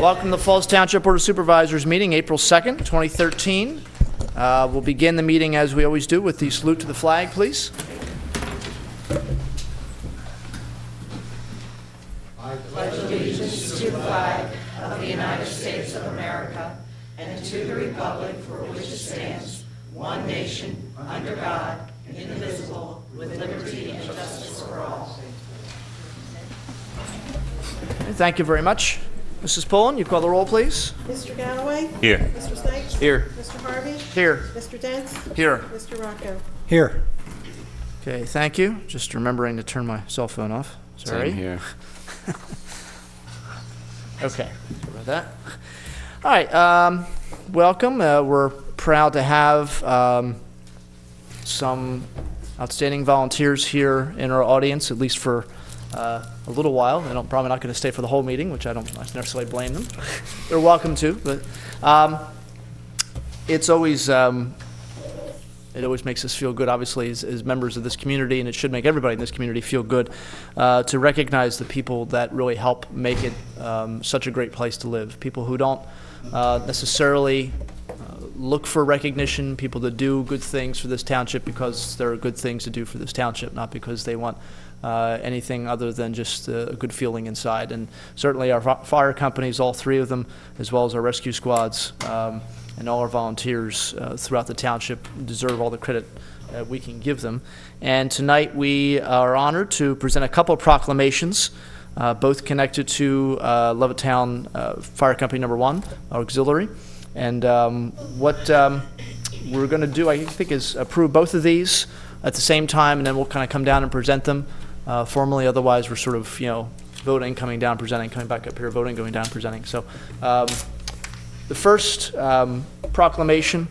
Welcome to the Falls Township Board of Supervisors meeting, April 2nd, 2013. We'll begin the meeting as we always do with the salute to the flag, please. I pledge allegiance to the flag of the United States of America and to the republic for which it stands, one nation, under God, indivisible, with liberty and justice for all. Thank you very much. Mrs. Pullen, you call the roll, please. Mr. Galloway? Here. Mr. Snipes? Here. Mr. Harvey? Here. Mr. Dents? Here. Mr. Rocco? Here. Okay, thank you. Just remembering to turn my cell phone off. Sorry. Same here. Okay, sorry about that. All right, welcome. We're proud to have some outstanding volunteers here in our audience, at least for a little while. They're probably not going to stay for the whole meeting, which I don't necessarily blame them. They're welcome to, but it's always it always makes us feel good, obviously, as members of this community, and it should make everybody in this community feel good to recognize the people that really help make it such a great place to live. People who don't necessarily look for recognition, people that do good things for this township because there are good things to do for this township, not because they want anything other than just a good feeling inside. And certainly our fire companies, all three of them, as well as our rescue squads, and all our volunteers throughout the township deserve all the credit we can give them. And tonight we are honored to present a couple of proclamations, both connected to Levittown Fire Company Number 1, our auxiliary. And what we're going to do, I think, is approve both of these at the same time, and then we'll kind of come down and present them formally. Otherwise, we're sort of, voting, coming down, presenting, coming back up here, voting, going down, presenting. So the first proclamation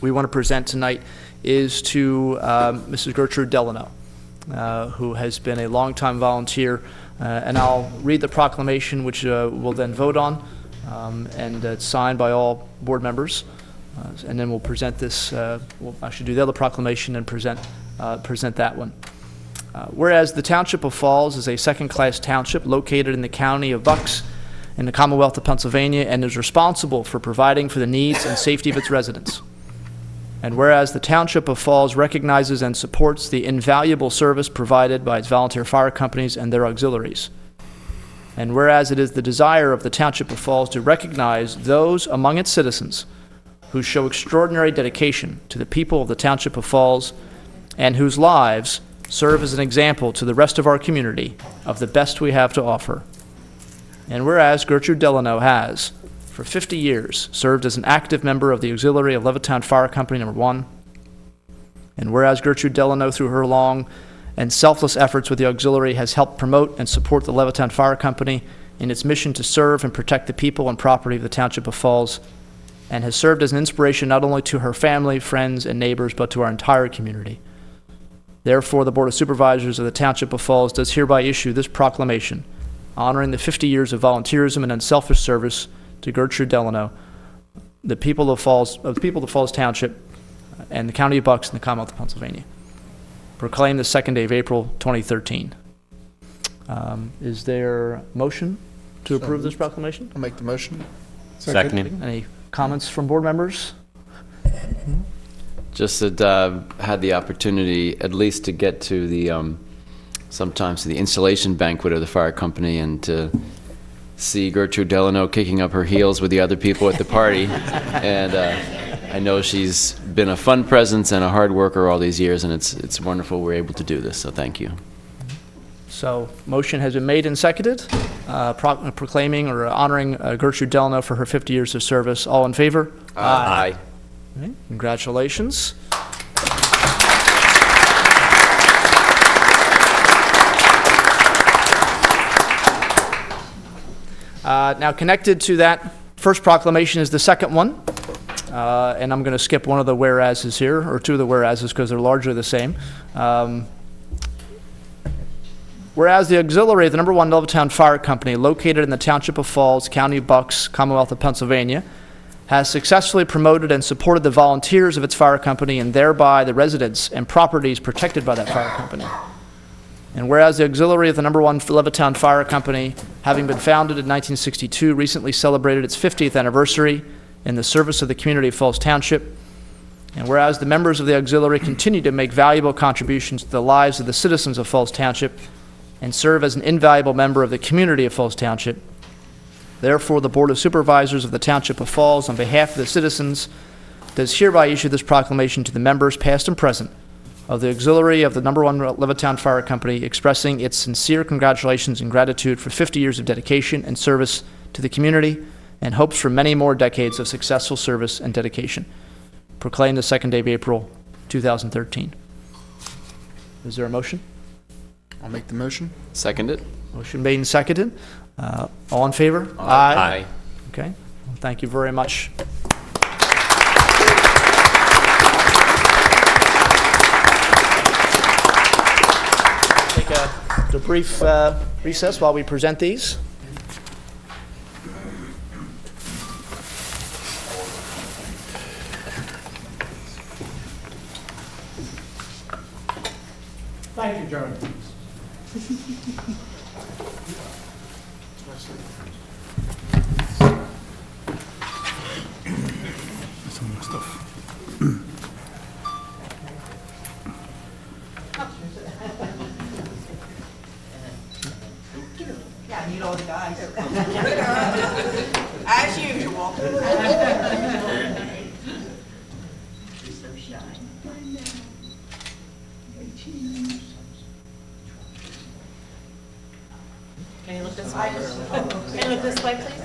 we want to present tonight is to Mrs. Gertrude Delano, who has been a longtime volunteer. And I'll read the proclamation, which we'll then vote on. And it's signed by all board members, and then we'll present this. We'll actually do the other proclamation and present that one. Whereas the Township of Falls is a second-class township located in the county of Bucks in the Commonwealth of Pennsylvania and is responsible for providing for the needs and safety of its residents. And whereas the Township of Falls recognizes and supports the invaluable service provided by its volunteer fire companies and their auxiliaries. And whereas it is the desire of the Township of Falls to recognize those among its citizens who show extraordinary dedication to the people of the Township of Falls and whose lives serve as an example to the rest of our community of the best we have to offer. And whereas Gertrude Delano has, for 50 years, served as an active member of the auxiliary of Levittown Fire Company Number 1, and whereas Gertrude Delano, through her long and selfless efforts with the auxiliary, has helped promote and support the Levittown Fire Company in its mission to serve and protect the people and property of the Township of Falls, and has served as an inspiration not only to her family, friends, and neighbors, but to our entire community. Therefore, the Board of Supervisors of the Township of Falls does hereby issue this proclamation, honoring the 50 years of volunteerism and unselfish service to Gertrude Delano, the people of Falls Township, and the County of Bucks and the Commonwealth of Pennsylvania. Proclaimed the 2nd day of April 2013. Is there a motion to approve this proclamation? I'll make the motion. Seconded. Any comments from board members? Just that had the opportunity at least to get to the sometimes to the installation banquet of the fire company and to see Gertrude Delano kicking up her heels with the other people at the party. And I know she's been a fun presence and a hard worker all these years, and it's wonderful we're able to do this, so thank you. So motion has been made and seconded, proclaiming or honoring Gertrude Delano for her 50 years of service. All in favor? Aye. Okay, congratulations. Now, connected to that first proclamation is the second one. And I'm going to skip one of the whereases here, or two of the whereases, because they're largely the same. Whereas the auxiliary of the Number 1 Levittown Fire Company, located in the Township of Falls, County of Bucks, Commonwealth of Pennsylvania, has successfully promoted and supported the volunteers of its fire company and thereby the residents and properties protected by that fire company. And whereas the auxiliary of the #1 Levittown Fire Company, having been founded in 1962, recently celebrated its 50th anniversary in the service of the community of Falls Township. And whereas the members of the auxiliary continue to make valuable contributions to the lives of the citizens of Falls Township and serve as an invaluable member of the community of Falls Township, therefore the Board of Supervisors of the Township of Falls, on behalf of the citizens, does hereby issue this proclamation to the members, past and present, of the auxiliary of the #1 Levittown Fire Company, expressing its sincere congratulations and gratitude for 50 years of dedication and service to the community, and hopes for many more decades of successful service and dedication. Proclaimed the 2nd day of April, 2013. Is there a motion? I'll make the motion. Second it? Motion made and seconded. All in favor? Aye. Okay. Well, thank you very much. Take a brief recess while we present these. Thank you, Jeremy. Yeah, meet all the guys. As usual. Can you look this way? Can you look this way, please?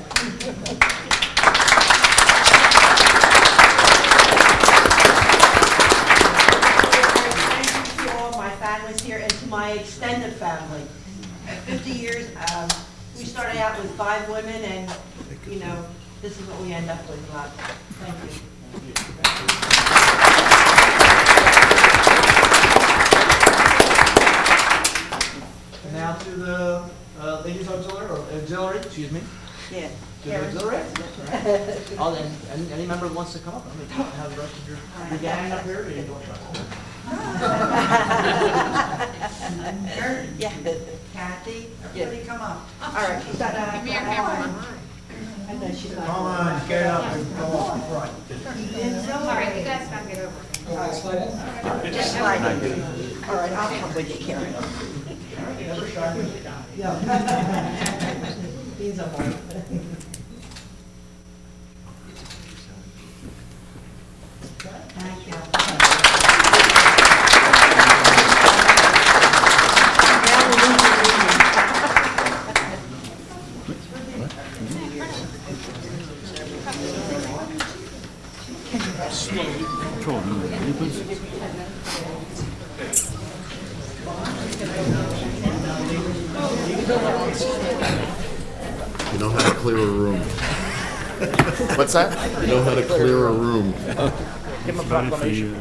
Thank you to all my families here and to my extended family. At 50 years, we started out with 5 women, and you know, this is what we end up with. Thank you. Now to the ladies auxiliary, or auxiliary, excuse me. Yeah. To the auxiliary. Oh, and any member that wants to come up, I mean, have the rest of your gang up here. Or you don't Yeah. Kathy, everybody come up. All right. Give me your camera. I know she's not. Come on, get up and go up front. All right, you guys gotta get over it. Just slide it. All right, I'll come with you, Karen. Yeah. These are mine. Thank you. You know how to clear a room. What's that? You know how to clear a room. Give him a proclamation.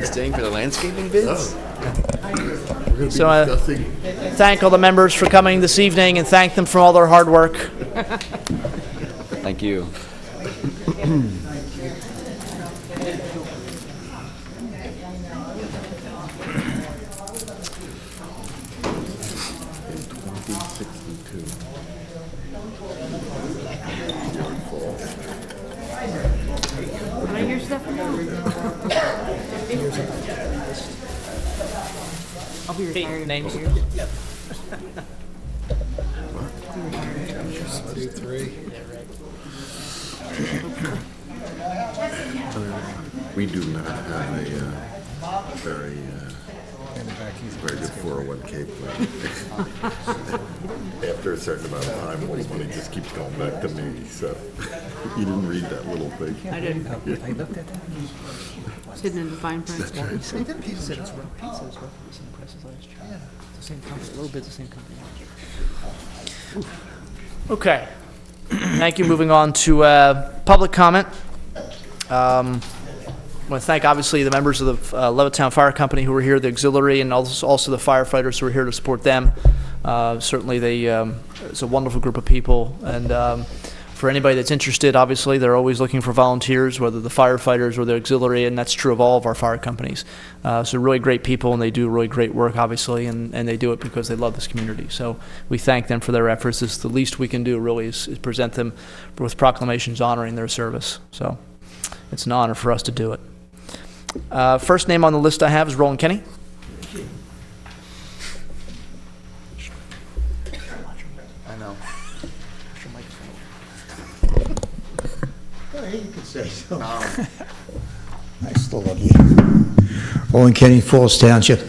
Staying for the landscaping bids? We're going to be So, discussing. Thank all the members for coming this evening and thank them for all their hard work. Thank you. Your stuff. I'll be retired. Names. We do not have a very good 401k plan. After a certain amount of time, all the money just keeps going back to me, so you didn't read that little thing. I didn't. It's hidden in the fine print. He said it's roughly the same price as last year. Yeah. It's the same company, a little bit the same company. Okay. Thank you. Moving on to public comment. I want to thank, obviously, the members of the Levittown Fire Company who were here, the auxiliary, and also the firefighters who were here to support them. Certainly, it's a wonderful group of people. And For anybody that's interested, obviously, they're always looking for volunteers, whether the firefighters or the auxiliary, and that's true of all of our fire companies. So really great people, and they do really great work, obviously, and they do it because they love this community. So we thank them for their efforts. It's the least we can do, really, is present them with proclamations honoring their service. So it's an honor for us to do it. First name on the list I have is Roland Kenny. I know. You can say so. I still love you. Owen Kenny, Falls Township.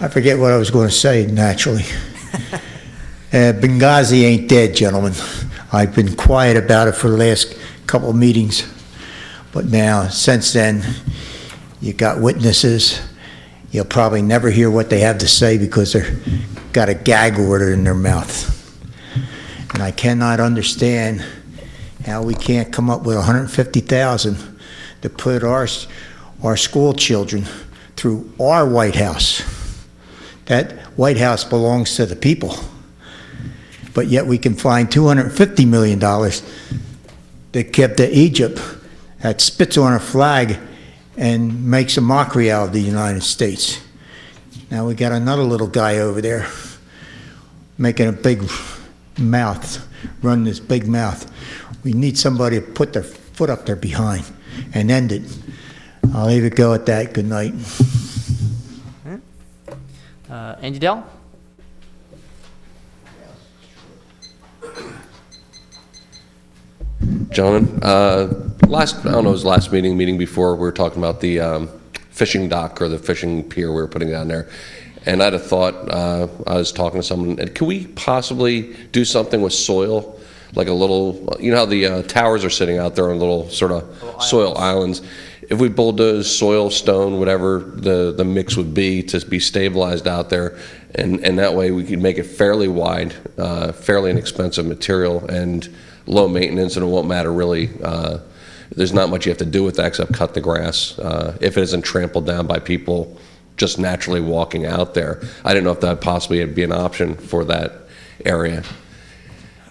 I forget what I was going to say, naturally. Benghazi ain't dead, gentlemen. I've been quiet about it for the last couple of meetings. But now, since then, you got witnesses. You'll probably never hear what they have to say because they've got a gag order in their mouth. And I cannot understand how we can't come up with $150,000 to put our school children through our White House. That White House belongs to the people. But yet we can find $250 million that kept to Egypt, that spits on a flag and makes a mockery out of the United States. Now we got another little guy over there making a big mouth, running this big mouth. We need somebody to put their foot up their behind and end it. I'll leave it go at that. Good night. Andy Dell? Gentlemen, I don't know, it was last meeting before, we were talking about the fishing dock or the fishing pier we were putting down there. And I had a thought, I was talking to someone, can we possibly do something with soil? Like a little, you know how the towers are sitting out there on little sort of soil islands. If we bulldoze soil, stone, whatever the mix would be to be stabilized out there, and that way we could make it fairly wide, fairly inexpensive material, and low maintenance, and it won't matter really. There's not much you have to do with that except cut the grass if it isn't trampled down by people just naturally walking out there. I didn't know if that would possibly be an option for that area.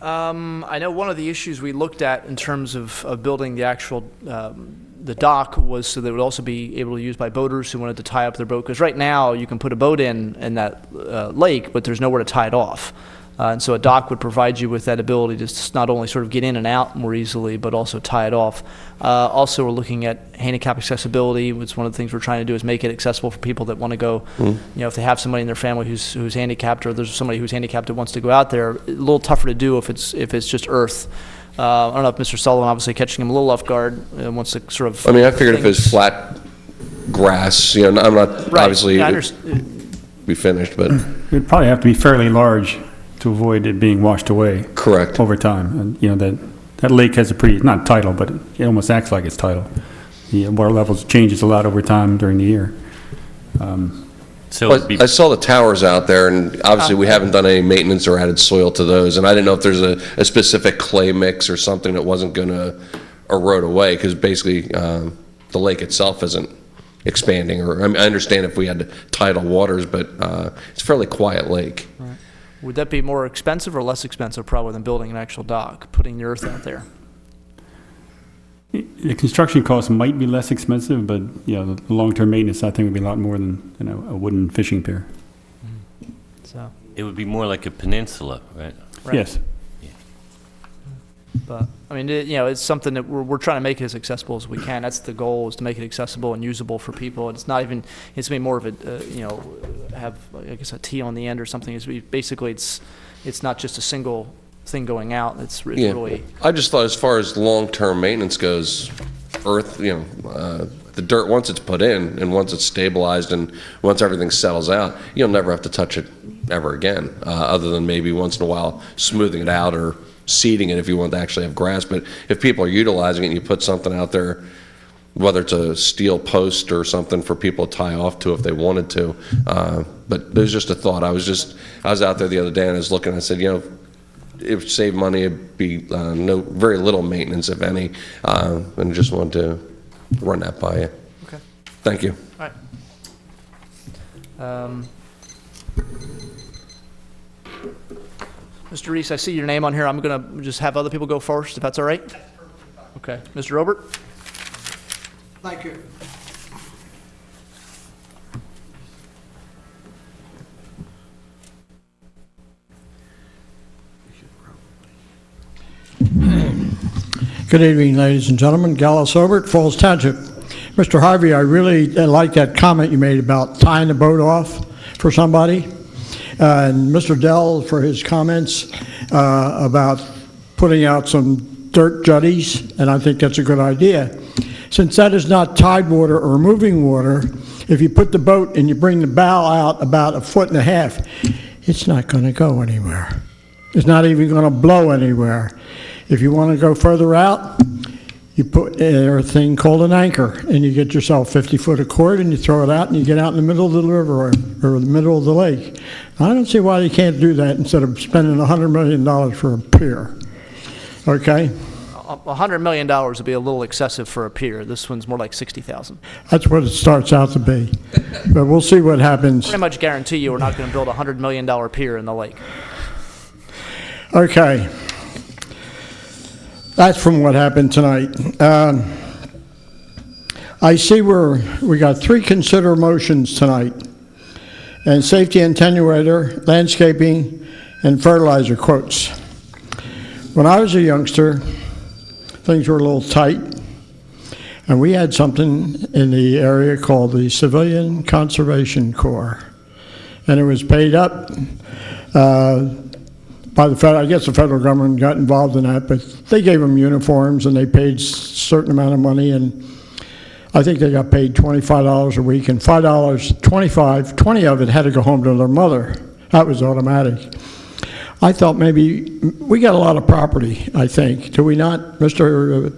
I know one of the issues we looked at in terms of building the actual the dock was so that it would also be able to use by boaters who wanted to tie up their boat. Because right now you can put a boat in that lake, but there's nowhere to tie it off. And so a dock would provide you with that ability to not only sort of get in and out more easily, but also tie it off. Also, we're looking at handicap accessibility. It's one of the things we're trying to do is make it accessible for people that want to go. You know, if they have somebody in their family who's handicapped, or there's somebody who's handicapped that wants to go out there, a little tougher to do if it's just earth. I don't know if Mr. Sullivan, obviously catching him a little off guard, wants to sort of. I mean, I figured if it's flat grass, you know, I'm not right. obviously Yeah, be finished, but it'd probably have to be fairly large to avoid it being washed away. Correct. Over time. And, you know, that lake has a pretty, not tidal, but it almost acts like it's tidal. The water levels changes a lot over time during the year. I saw the towers out there, and obviously we haven't done any maintenance or added soil to those, and I didn't know if there's a specific clay mix or something that wasn't going to erode away, because basically the lake itself isn't expanding. Or I mean, I understand if we had tidal waters, but it's a fairly quiet lake. Right. Would that be more expensive or less expensive probably than building an actual dock, putting the earth out there? The construction costs might be less expensive, but you know, the long-term maintenance I think would be a lot more than, you know, a wooden fishing pier. So it would be more like a peninsula, right? Yes. But I mean, you know, it's something that we're trying to make it as accessible as we can. That's the goal, is to make it accessible and usable for people. It's not even, it's gonna be more of a, you know, have, I guess, a T on the end or something. Basically, it's not just a single thing going out. It's really. I just thought, as far as long-term maintenance goes, earth, you know, the dirt, once it's put in and once it's stabilized and once everything settles out, you'll never have to touch it ever again, other than maybe once in a while smoothing it out or seeding it if you want to actually have grass. But if people are utilizing it and you put something out there, whether it's a steel post or something for people to tie off to if they wanted to, but there's just a thought. I was out there the other day and I was looking, I said, you know, it would save money, it'd be very little maintenance, if any, and just wanted to run that by you. Okay. Thank you. All right. Mr. Reese, I see your name on here. I'm going to just have other people go first, if that's all right? Okay. Mr. Robert? Thank you. Good evening, ladies and gentlemen. Gallo Sobert, Falls Township. Mr. Harvey, I really like that comment you made about tying the boat off for somebody. And Mr. Dell for his comments about putting out some dirt jutties, and I think that's a good idea. Since that is not tide water or moving water, if you put the boat and you bring the bow out about 1.5 feet, it's not going to go anywhere. It's not even going to blow anywhere. If you want to go further out, you put a thing called an anchor, and you get yourself 50 foot of cord, and you throw it out, and you get out in the middle of the river or the middle of the lake. I don't see why you can't do that instead of spending $100 million for a pier. Okay? $100 million would be a little excessive for a pier. This one's more like 60,000. That's what it starts out to be. But we'll see what happens. Pretty much guarantee you we're not going to build a $100 million pier in the lake. Okay. That's from what happened tonight. I see we got 3 consider motions tonight. And safety attenuator, landscaping, and fertilizer quotes. When I was a youngster, things were a little tight, and we had something in the area called the Civilian Conservation Corps, and it was paid up by the federal. I guess the federal government got involved in that, but they gave them uniforms and they paid a certain amount of money, and I think they got paid $25 a week, and $20 of it had to go home to their mother. That was automatic. I thought maybe we got a lot of property, I think. Do we not, Mr.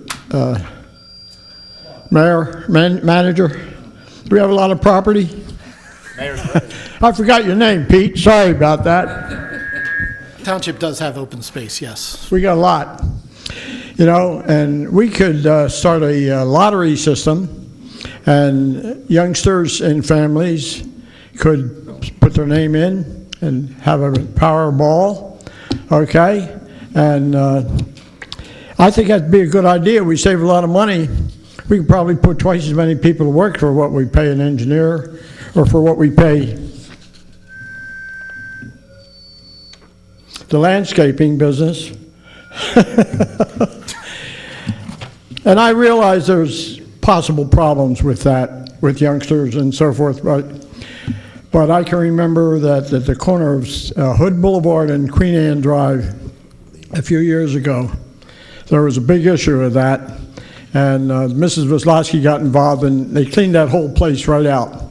Manager? Do we have a lot of property? I forgot your name, Pete. Sorry about that. Township does have open space, yes. We got a lot. You know, and we could start a lottery system, and youngsters and families could put their name in and have a Powerball, okay? And I think that'd be a good idea. We save a lot of money. We could probably put twice as many people to work for what we pay an engineer or for what we pay the landscaping business. And I realize there's possible problems with that, with youngsters and so forth, but I can remember that at the corner of Hood Boulevard and Queen Anne Drive a few years ago, there was a big issue of that, and Mrs. Wisloski got involved, and they cleaned that whole place right out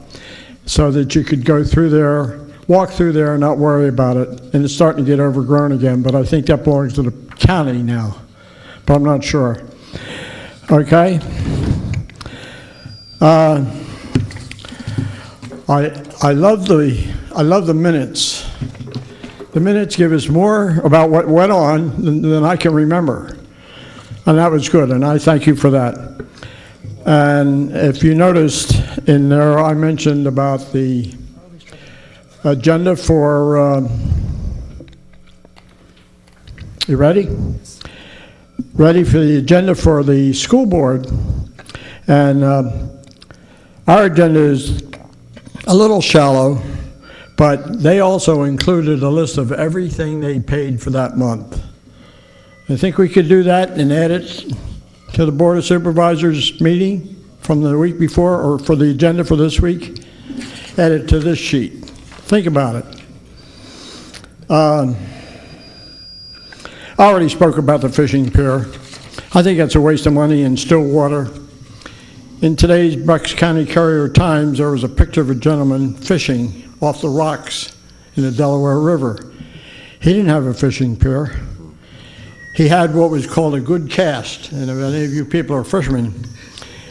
so that you could go through there, walk through there and not worry about it, and it's starting to get overgrown again, but I think that belongs to the county now, but I'm not sure. Okay? I love the minutes. The minutes give us more about what went on than I can remember. And that was good, and I thank you for that. And if you noticed in there, I mentioned about the agenda for, you ready? Ready for the agenda for the school board. And our agenda is a little shallow, but they also included a list of everything they paid for that month. I think we could do that and add it to the Board of Supervisors meeting from the week before, or for the agenda for this week. Add it to this sheet. Think about it. I already spoke about the fishing pier. I think that's a waste of money in still water. In today's Bucks County Courier Times, there was a picture of a gentleman fishing off the rocks in the Delaware River. He didn't have a fishing pier. He had what was called a good cast, and if any of you people are fishermen,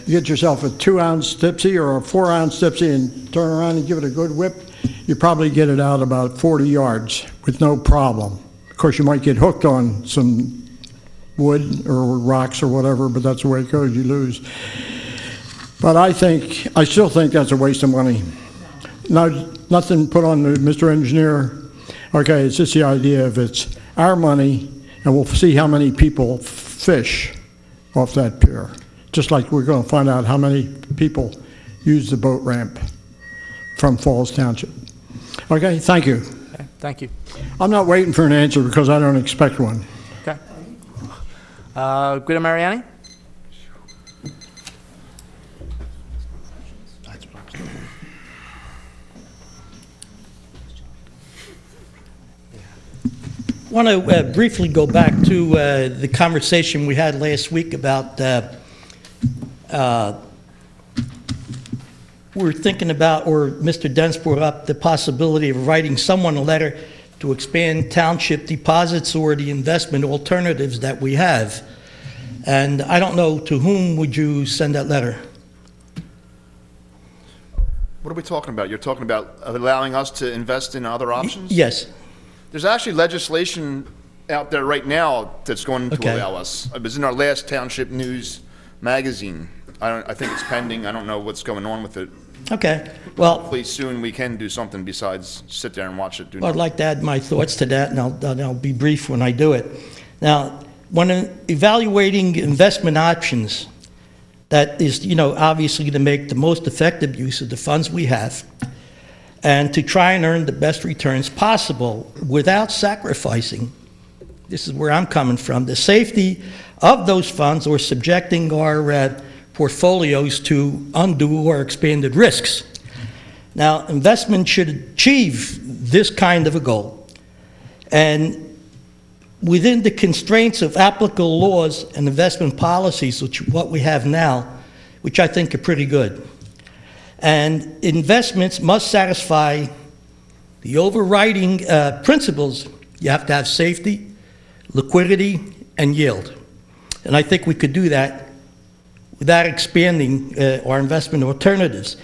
you get yourself a 2-ounce dipsy or a 4-ounce dipsy and turn around and give it a good whip, you probably get it out about 40 yards with no problem. Of course, you might get hooked on some wood or rocks or whatever, but that's the way it goes, you lose. But I still think that's a waste of money. Now, nothing put on the Mr. Engineer. Okay, it's just the idea if it's our money, and we'll see how many people fish off that pier. Just like we're going to find out how many people use the boat ramp from Falls Township. Okay, thank you. Okay, thank you. I'm not waiting for an answer because I don't expect one. Okay. Guido Mariani? I want to briefly go back to the conversation we had last week about we're thinking about, or Mr. Dents brought up, the possibility of writing someone a letter to expand township deposits or the investment alternatives that we have. And I don't know, to whom would you send that letter? What are we talking about? You're talking about allowing us to invest in other options? Yes. There's actually legislation out there right now that's going to allow us. It was in our last Township News magazine. I think it's pending. I don't know what's going on with it. Okay. Well, hopefully soon we can do something besides sit there and watch it. Well, I'd like to add my thoughts to that, and I'll be brief when I do it. Now, when evaluating investment options, that is, obviously to make the most effective use of the funds we have, and to try and earn the best returns possible without sacrificing, this is where I'm coming from, the safety of those funds or subjecting our portfolios to undue or expanded risks. Now, investment should achieve this kind of a goal, and within the constraints of applicable laws and investment policies, which is what we have now, which I think are pretty good. And investments must satisfy the overriding principles. You have to have safety, liquidity, and yield. And I think we could do that without expanding our investment alternatives.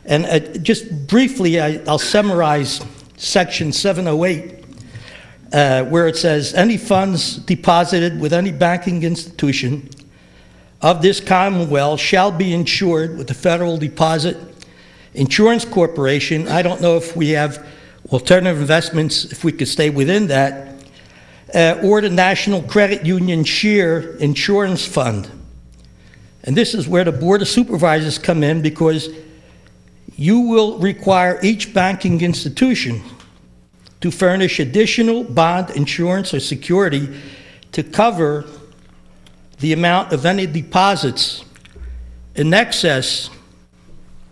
And just briefly, I'll summarize Section 708, where it says, any funds deposited with any banking institution of this Commonwealth shall be insured with the Federal Deposit Insurance Corporation. I don't know if we have alternative investments, if we could stay within that, or the National Credit Union Share Insurance Fund. And this is where the Board of Supervisors come in, because you will require each banking institution to furnish additional bond insurance or security to cover the amount of any deposits in excess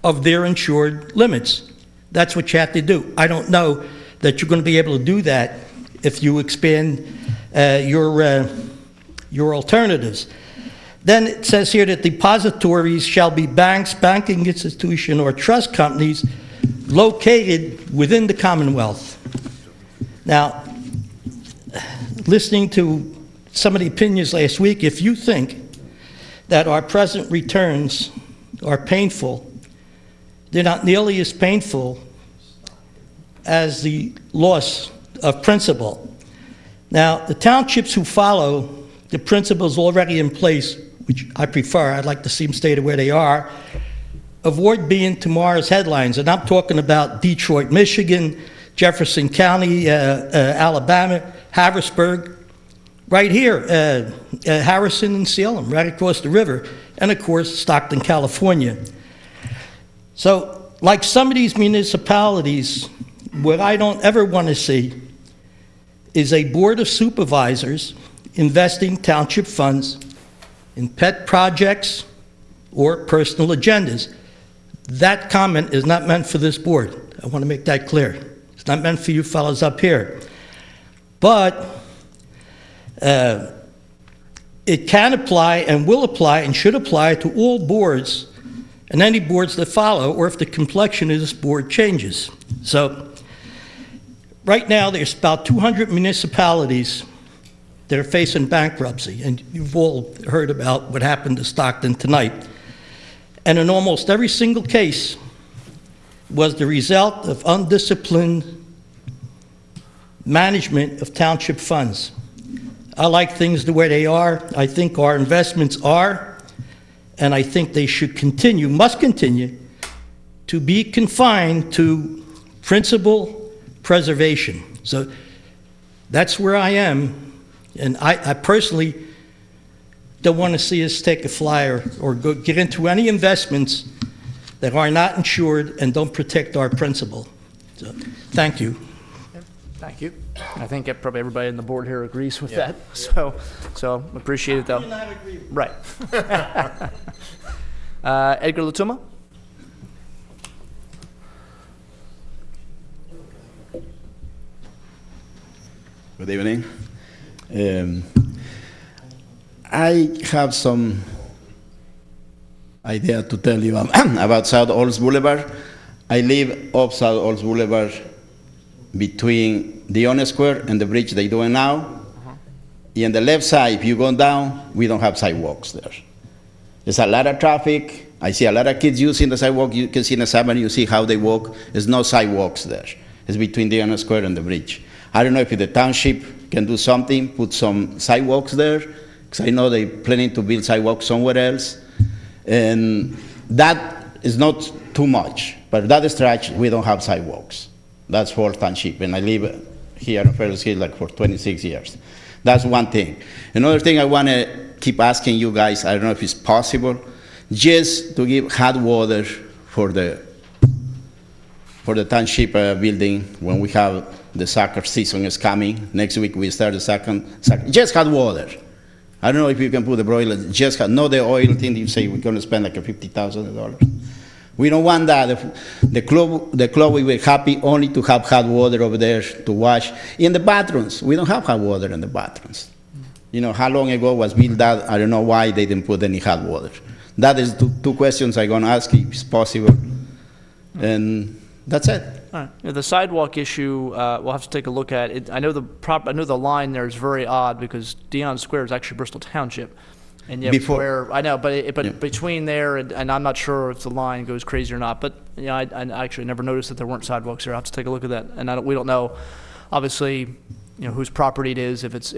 of their insured limits. That's what you have to do. I don't know that you're going to be able to do that if you expand your alternatives. Then it says here that depositories shall be banks, banking institutions, or trust companies located within the Commonwealth. Now, listening to some of the opinions last week, if you think that our present returns are painful, they're not nearly as painful as the loss of principal. Now, the townships who follow the principles already in place, which I prefer, I'd like to see them stay where they are, avoid being tomorrow's headlines. And I'm talking about Detroit, Michigan, Jefferson County, Alabama, Harrisburg, right here, Harrison and Salem, right across the river, and of course, Stockton, California. So, like some of these municipalities, what I don't ever want to see is a board of supervisors investing township funds in pet projects or personal agendas. That comment is not meant for this board. I want to make that clear. It's not meant for you fellows up here. But it can apply and will apply and should apply to all boards and any boards that follow, or if the complexion of this board changes. So right now there's about 200 municipalities that are facing bankruptcy, and you've all heard about what happened to Stockton tonight. And in almost every single case was the result of undisciplined management of township funds. I like things the way they are. I think our investments are, and I think they should continue, must continue, to be confined to principal preservation. So That's where I am, and I personally don't want to see us take a flyer or go get into any investments that are not insured and don't protect our principal. So, thank you. Thank you. I think probably everybody on the board here agrees with that. So appreciate it, though. I do not agree with Right. Edgar Latuma? Good evening. I have some idea to tell you about South Olds Boulevard. I live off South Olds Boulevard between the Dion Square and the bridge they're doing now. In the left side, if you go down, we don't have sidewalks there. There's a lot of traffic. I see a lot of kids using the sidewalk. You can see in the summer, you see how they walk. There's no sidewalks there. It's between the Dion Square and the bridge. I don't know if the township can do something, put some sidewalks there, because I know they're planning to build sidewalks somewhere else. And that is not too much, but that stretch, we don't have sidewalks. That's Falls Township, and I live here in Fairless Hill like for 26 years. That's one thing. Another thing I want to keep asking you guys, I don't know if it's possible, just to give hot water for the township building when we have the soccer season is coming. Next week we start the second just hot water. I don't know if you can put the broiler, just not the oil thing you say we're going to spend like $50,000. We don't want that. The club will be happy only to have hot water over there to wash. In the bathrooms, we don't have hot water in the bathrooms. You know, how long ago was built that? I don't know why they didn't put any hot water. That is two questions I'm going to ask if it's possible. And that's it. All right. Yeah, the sidewalk issue, we'll have to take a look at it. I know the line there is very odd because Dion Square is actually Bristol Township, and yet I know, but between there and I'm not sure if the line goes crazy or not. But you know, I actually never noticed that there weren't sidewalks there. I'll have to take a look at that, and we don't know, obviously, you know, whose property it is, if it's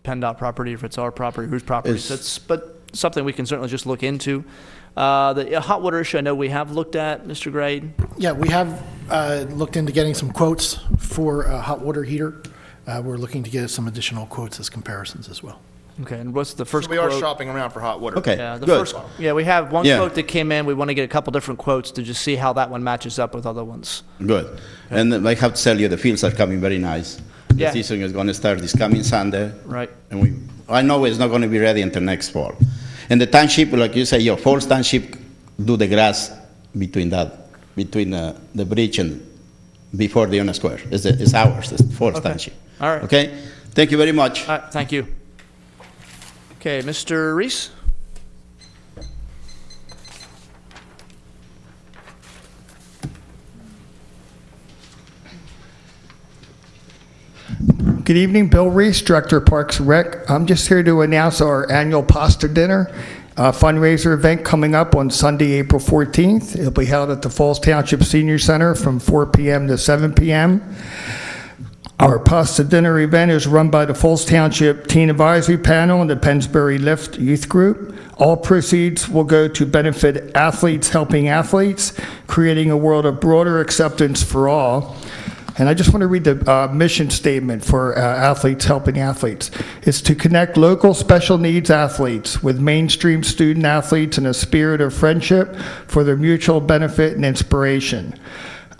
PennDOT property, if it's our property, whose property. But something we can certainly just look into. The hot water issue, I know we have looked at, Mr. Gray. Yeah, we have looked into getting some quotes for a hot water heater. We're looking to get some additional quotes as comparisons as well. Okay, and what's the first So we quote? are shopping around for hot water. Okay, Yeah, good. we have one quote that came in. We want to get a couple different quotes to just see how that one matches up with other ones. Good. Okay. And I have to tell you, the fields are coming very nice. Yeah. The season is going to start this coming Sunday. Right. And I know it's not going to be ready until next fall. And the township, like you say, your Falls Township do the grass between the bridge and before the Dion Square. It's ours, it's Falls Township. All right. Okay? Thank you very much. All right, thank you. Okay, Mr. Reese? Good evening, Bill Reese, Director of Parks and Rec. I'm just here to announce our annual pasta dinner fundraiser event coming up on Sunday, April 14th. It'll be held at the Falls Township Senior Center from 4 p.m. to 7 p.m. Our pasta dinner event is run by the Falls Township Teen Advisory Panel and the Pennsbury Lift Youth Group. All proceeds will go to benefit athletes helping athletes, creating a world of broader acceptance for all. And I just want to read the mission statement for Athletes Helping Athletes. It's to connect local special needs athletes with mainstream student athletes in a spirit of friendship for their mutual benefit and inspiration.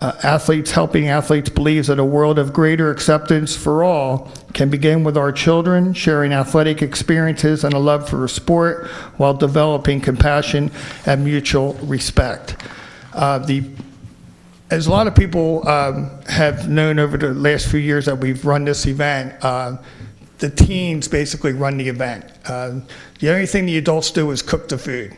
Athletes Helping Athletes believes that a world of greater acceptance for all can begin with our children sharing athletic experiences and a love for sport while developing compassion and mutual respect. As a lot of people have known over the last few years that we've run this event, the teens basically run the event. The only thing the adults do is cook the food.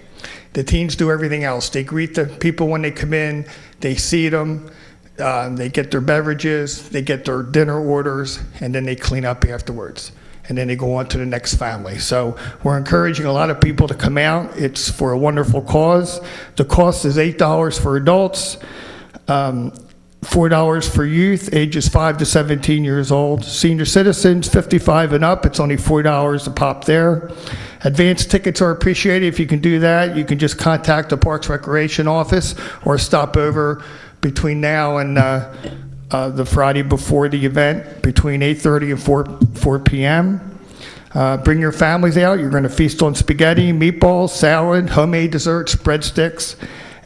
The teens do everything else. They greet the people when they come in, they seat them, they get their beverages, they get their dinner orders, and then they clean up afterwards. And then they go on to the next family. So we're encouraging a lot of people to come out. It's for a wonderful cause. The cost is $8 for adults, $4 for youth, ages 5 to 17 years old. Senior citizens, 55 and up, it's only $4 a pop there. Advance tickets are appreciated. If you can do that, you can just contact the Parks Recreation Office or stop over between now and the Friday before the event between 8:30 and 4 p.m. Bring your families out. You're going to feast on spaghetti, meatballs, salad, homemade desserts, breadsticks,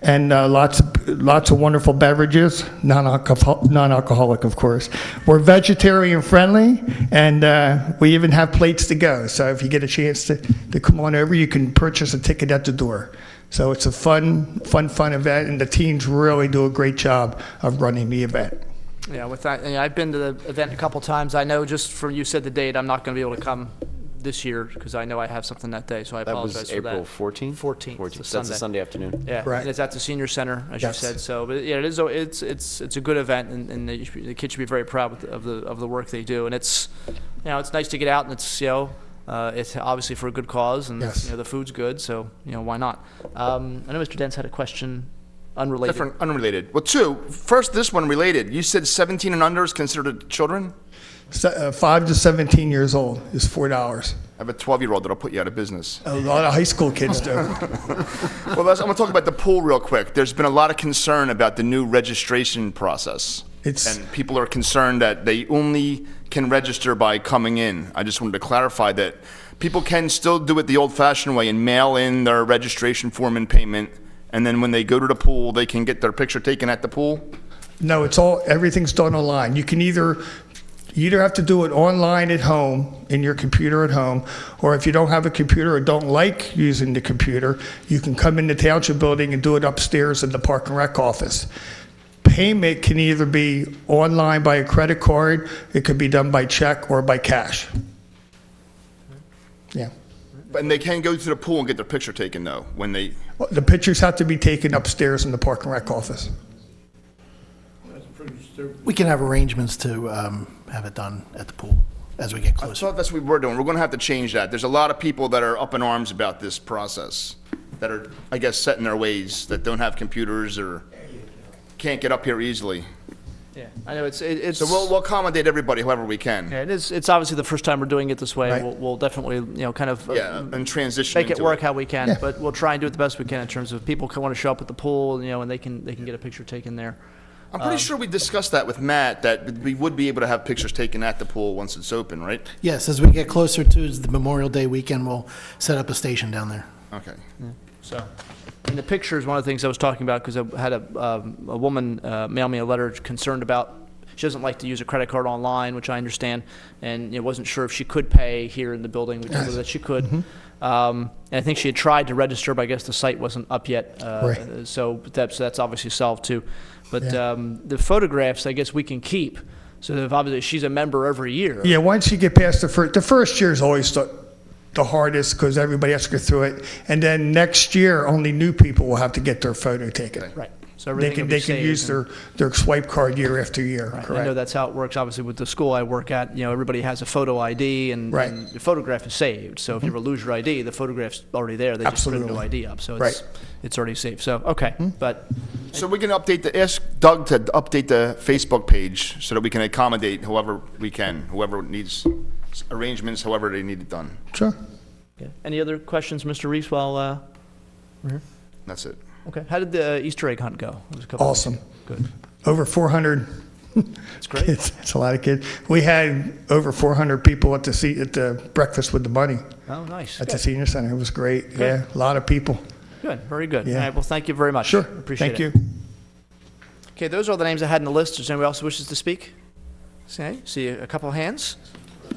and lots of wonderful beverages, non-alcoholic, of course. We're vegetarian friendly, and we even have plates to go. So if you get a chance to come on over, you can purchase a ticket at the door. So it's a fun event, and the teams really do a great job of running the event. Yeah, with that, I've been to the event a couple times. I know just from you said the date, I'm not going to be able to come this year because I know I have something that day, so I apologize for that. That was April 14th? 14th. That's a Sunday afternoon. Yeah, Right. and it's at the senior center, as you said. So, but yeah, it's a good event, and the kids should be very proud of the work they do. And it's it's nice to get out, and it's it's obviously for a good cause, and the food's good, so why not? I know Mr. Dents had a question. Unrelated. Different, unrelated. Well, two. First, this one related. You said 17 and under is considered children? 5 to 17 years old is $4. I have a 12-year-old that'll put you out of business. A lot of high school kids do. Well, I'm going to talk about the pool real quick. There's been a lot of concern about the new registration process. And people are concerned that they only can register by coming in. I just wanted to clarify that people can still do it the old-fashioned way and mail in their registration form and payment, and then when they go to the pool, they can get their picture taken at the pool? No, everything's done online. You can either have to do it online at home, in your computer at home, or if you don't have a computer or don't like using the computer, you can come in the Township building and do it upstairs in the Park and Rec office. Payment can either be online by a credit card, it could be done by check or by cash. Yeah. And they can go to the pool and get their picture taken, though, when they... Well, the pictures have to be taken upstairs in the Park and Rec office. We can have arrangements to have it done at the pool as we get closer. I thought that's what we were doing. We're going to have to change that. There's a lot of people that are up in arms about this process, that are, I guess, set in their ways, that don't have computers or can't get up here easily. Yeah, I know it's. So we'll accommodate everybody however we can. Yeah, it's obviously the first time we're doing it this way. Right. We'll definitely kind of and transition make it into work how we can. But we'll try and do it the best we can in terms of people want to show up at the pool, and they can get a picture taken there. I'm pretty sure we discussed that with Matt, that we would be able to have pictures taken at the pool once it's open, right? Yes, as we get closer to the Memorial Day weekend, we'll set up a station down there. Okay. Yeah. So, in the pictures, one of the things I was talking about, because I had a woman mail me a letter concerned about, she doesn't like to use a credit card online, which I understand, and wasn't sure if she could pay here in the building. We told her that she could. And I think she had tried to register, but I guess the site wasn't up yet. Right. So that's obviously solved too. But the photographs, I guess we can keep. So if obviously she's a member every year. Yeah, once you get past the first year is always the hardest because everybody has to go through it. And then next year, only new people will have to get their photo taken. Right. So they can use their swipe card year after year. Right. Correct. I know that's how it works. Obviously, with the school I work at, everybody has a photo ID, and the photograph is saved. So if you ever lose your ID, the photograph's already there. They just put a new ID up, so it's already saved. So okay, but so we can ask Doug to update the Facebook page so that we can accommodate whoever we can, whoever needs arrangements, however they need it done. Sure. Okay. Any other questions, Mr. Reese? While we're here? That's it. Okay. How did the Easter egg hunt go? It was a couple Awesome. Good. Over 400. That's great. It's a lot of kids. We had over 400 people at the breakfast with the bunny. Oh, nice. At the senior center. It was great. Good. Yeah, a lot of people. Good. Very good. Yeah. All right. Well, thank you very much. Sure. Appreciate Thank it. you. Okay, those are all the names I had in the list. Is there anybody else who wishes to speak? See a couple of hands.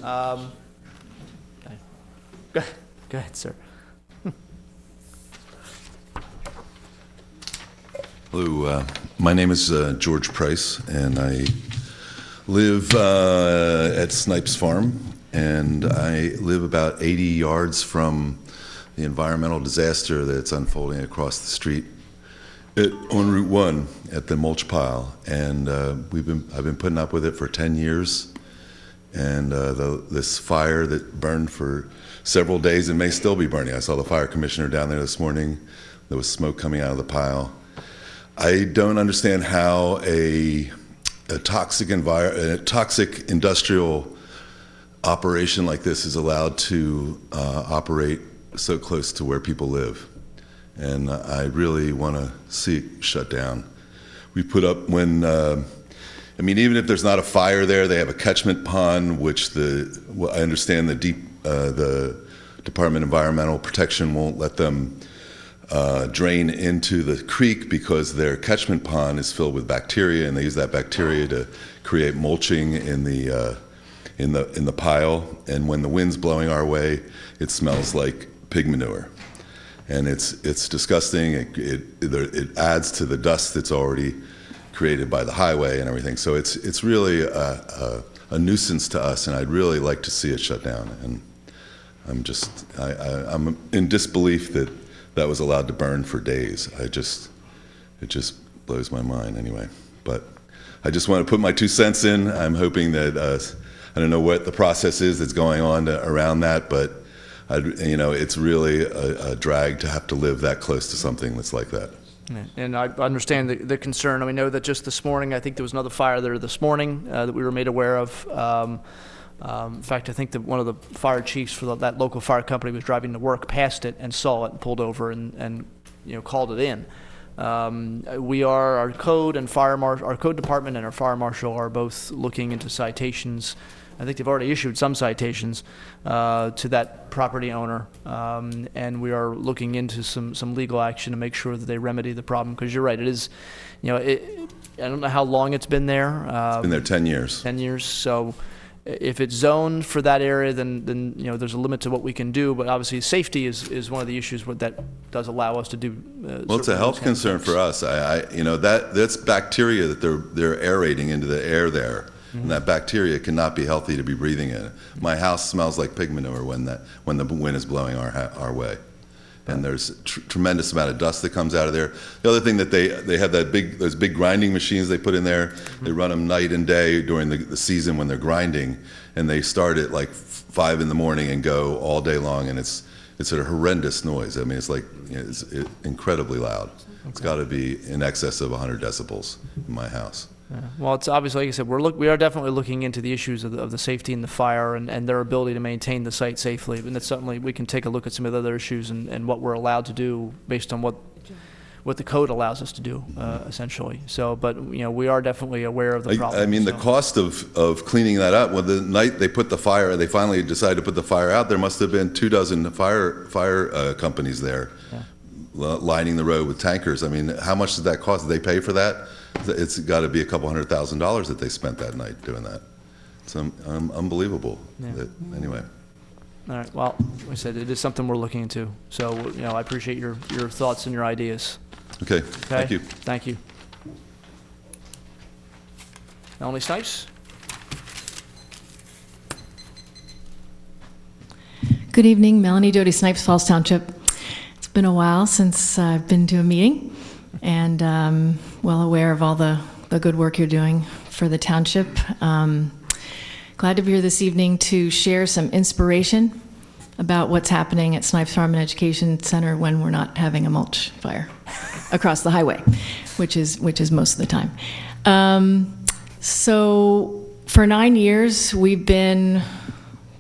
Go ahead, sir. Hello, my name is George Price, and I live at Snipes Farm, and I live about 80 yards from the environmental disaster that's unfolding across the street on Route 1 at the mulch pile, and I've been putting up with it for 10 years, and this fire that burned for several days and may still be burning. I saw the fire commissioner down there this morning. There was smoke coming out of the pile. I don't understand how a toxic industrial operation like this is allowed to operate so close to where people live. And I really want to see it shut down. We put up, when I mean, even if there's not a fire there, they have a catchment pond, which I understand the Department of Environmental Protection won't let them drain into the creek because their catchment pond is filled with bacteria, and they use that bacteria to create mulching in the pile. And when the wind's blowing our way, it smells like pig manure, and it's disgusting. It adds to the dust that's already created by the highway and everything. So it's really a nuisance to us, and I'd really like to see it shut down. And I'm in disbelief that was allowed to burn for days. It just blows my mind anyway. But I just want to put my 2 cents in. I'm hoping that I don't know what the process is that's going on around that, but it's really a drag to have to live that close to something that's like that. And I understand the concern. And we know that just this morning, I think there was another fire there this morning that we were made aware of. In fact, I think that one of the fire chiefs for that local fire company was driving to work past it and saw it and pulled over and called it in. Our code department and our fire marshal are both looking into citations. I think they've already issued some citations to that property owner, and we are looking into some legal action to make sure that they remedy the problem. Because you're right, it is, I don't know how long it's been there. It's been there 10 years. 10 years. So if it's zoned for that area, then there's a limit to what we can do. But obviously, safety is one of the issues that does allow us to do. Well, it's a health concern for us. That's bacteria that they're aerating into the air there. And that bacteria cannot be healthy to be breathing in. My house smells like pig manure when the wind is blowing our way. And there's a tremendous amount of dust that comes out of there. The other thing that they have those big grinding machines they put in there. They run them night and day during the season when they're grinding, and they start at like 5 in the morning and go all day long, and it's a horrendous noise. I mean, it's like it's incredibly loud. Okay. It's got to be in excess of 100 decibels in my house. Yeah. Well, it's obviously, like I said, we are definitely looking into the issues of the safety and the fire and their ability to maintain the site safely. And that's certainly, we can take a look at some of the other issues and what we're allowed to do based on what the code allows us to do, essentially. So, but we are definitely aware of the problem. I mean, the cost of cleaning that up. Well, the night they finally decided to put the fire out. There must have been 24 fire companies there, lining the road with tankers. I mean, how much did that cost? Did they pay for that? It's got to be a couple $100,000 that they spent that night doing that. It's unbelievable. Yeah. Anyway. All right. Well, like I said, it is something we're looking into. So, I appreciate your thoughts and your ideas. Okay. Thank you. Thank you. Melanie Snipes. Good evening, Melanie Doty Snipes, Falls Township. It's been a while since I've been to a meeting, and well aware of all the good work you're doing for the township. Glad to be here this evening to share some inspiration about what's happening at Snipes Farm and Education Center when we're not having a mulch fire across the highway, which is most of the time. So for 9 years, we've been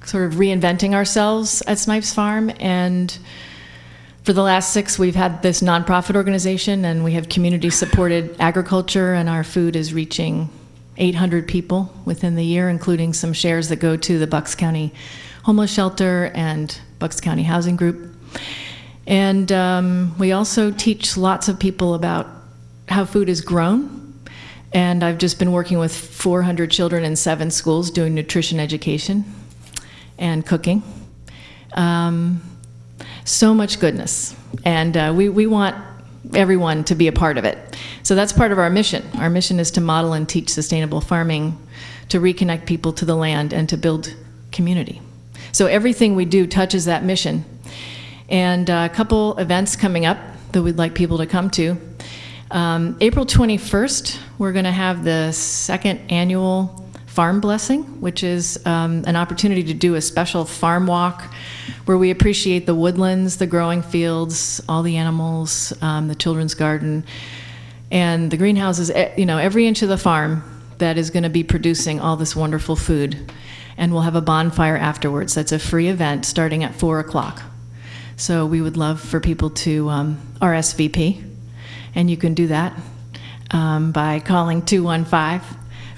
sort of reinventing ourselves at Snipes Farm, and for the last 6, we've had this nonprofit organization, and we have community-supported agriculture, and our food is reaching 800 people within the year, including some shares that go to the Bucks County Homeless Shelter and Bucks County Housing Group. And we also teach lots of people about how food is grown. And I've just been working with 400 children in 7 schools doing nutrition education and cooking. So much goodness. And we want everyone to be a part of it. So that's part of our mission. Our mission is to model and teach sustainable farming, to reconnect people to the land, and to build community. So everything we do touches that mission. And a couple events coming up that we'd like people to come to. April 21st, we're going to have the 2nd annual Farm Blessing, which is an opportunity to do a special farm walk where we appreciate the woodlands, the growing fields, all the animals, the children's garden, and the greenhouses, every inch of the farm that is going to be producing all this wonderful food. And we'll have a bonfire afterwards. That's a free event starting at 4 o'clock. So we would love for people to RSVP, and you can do that by calling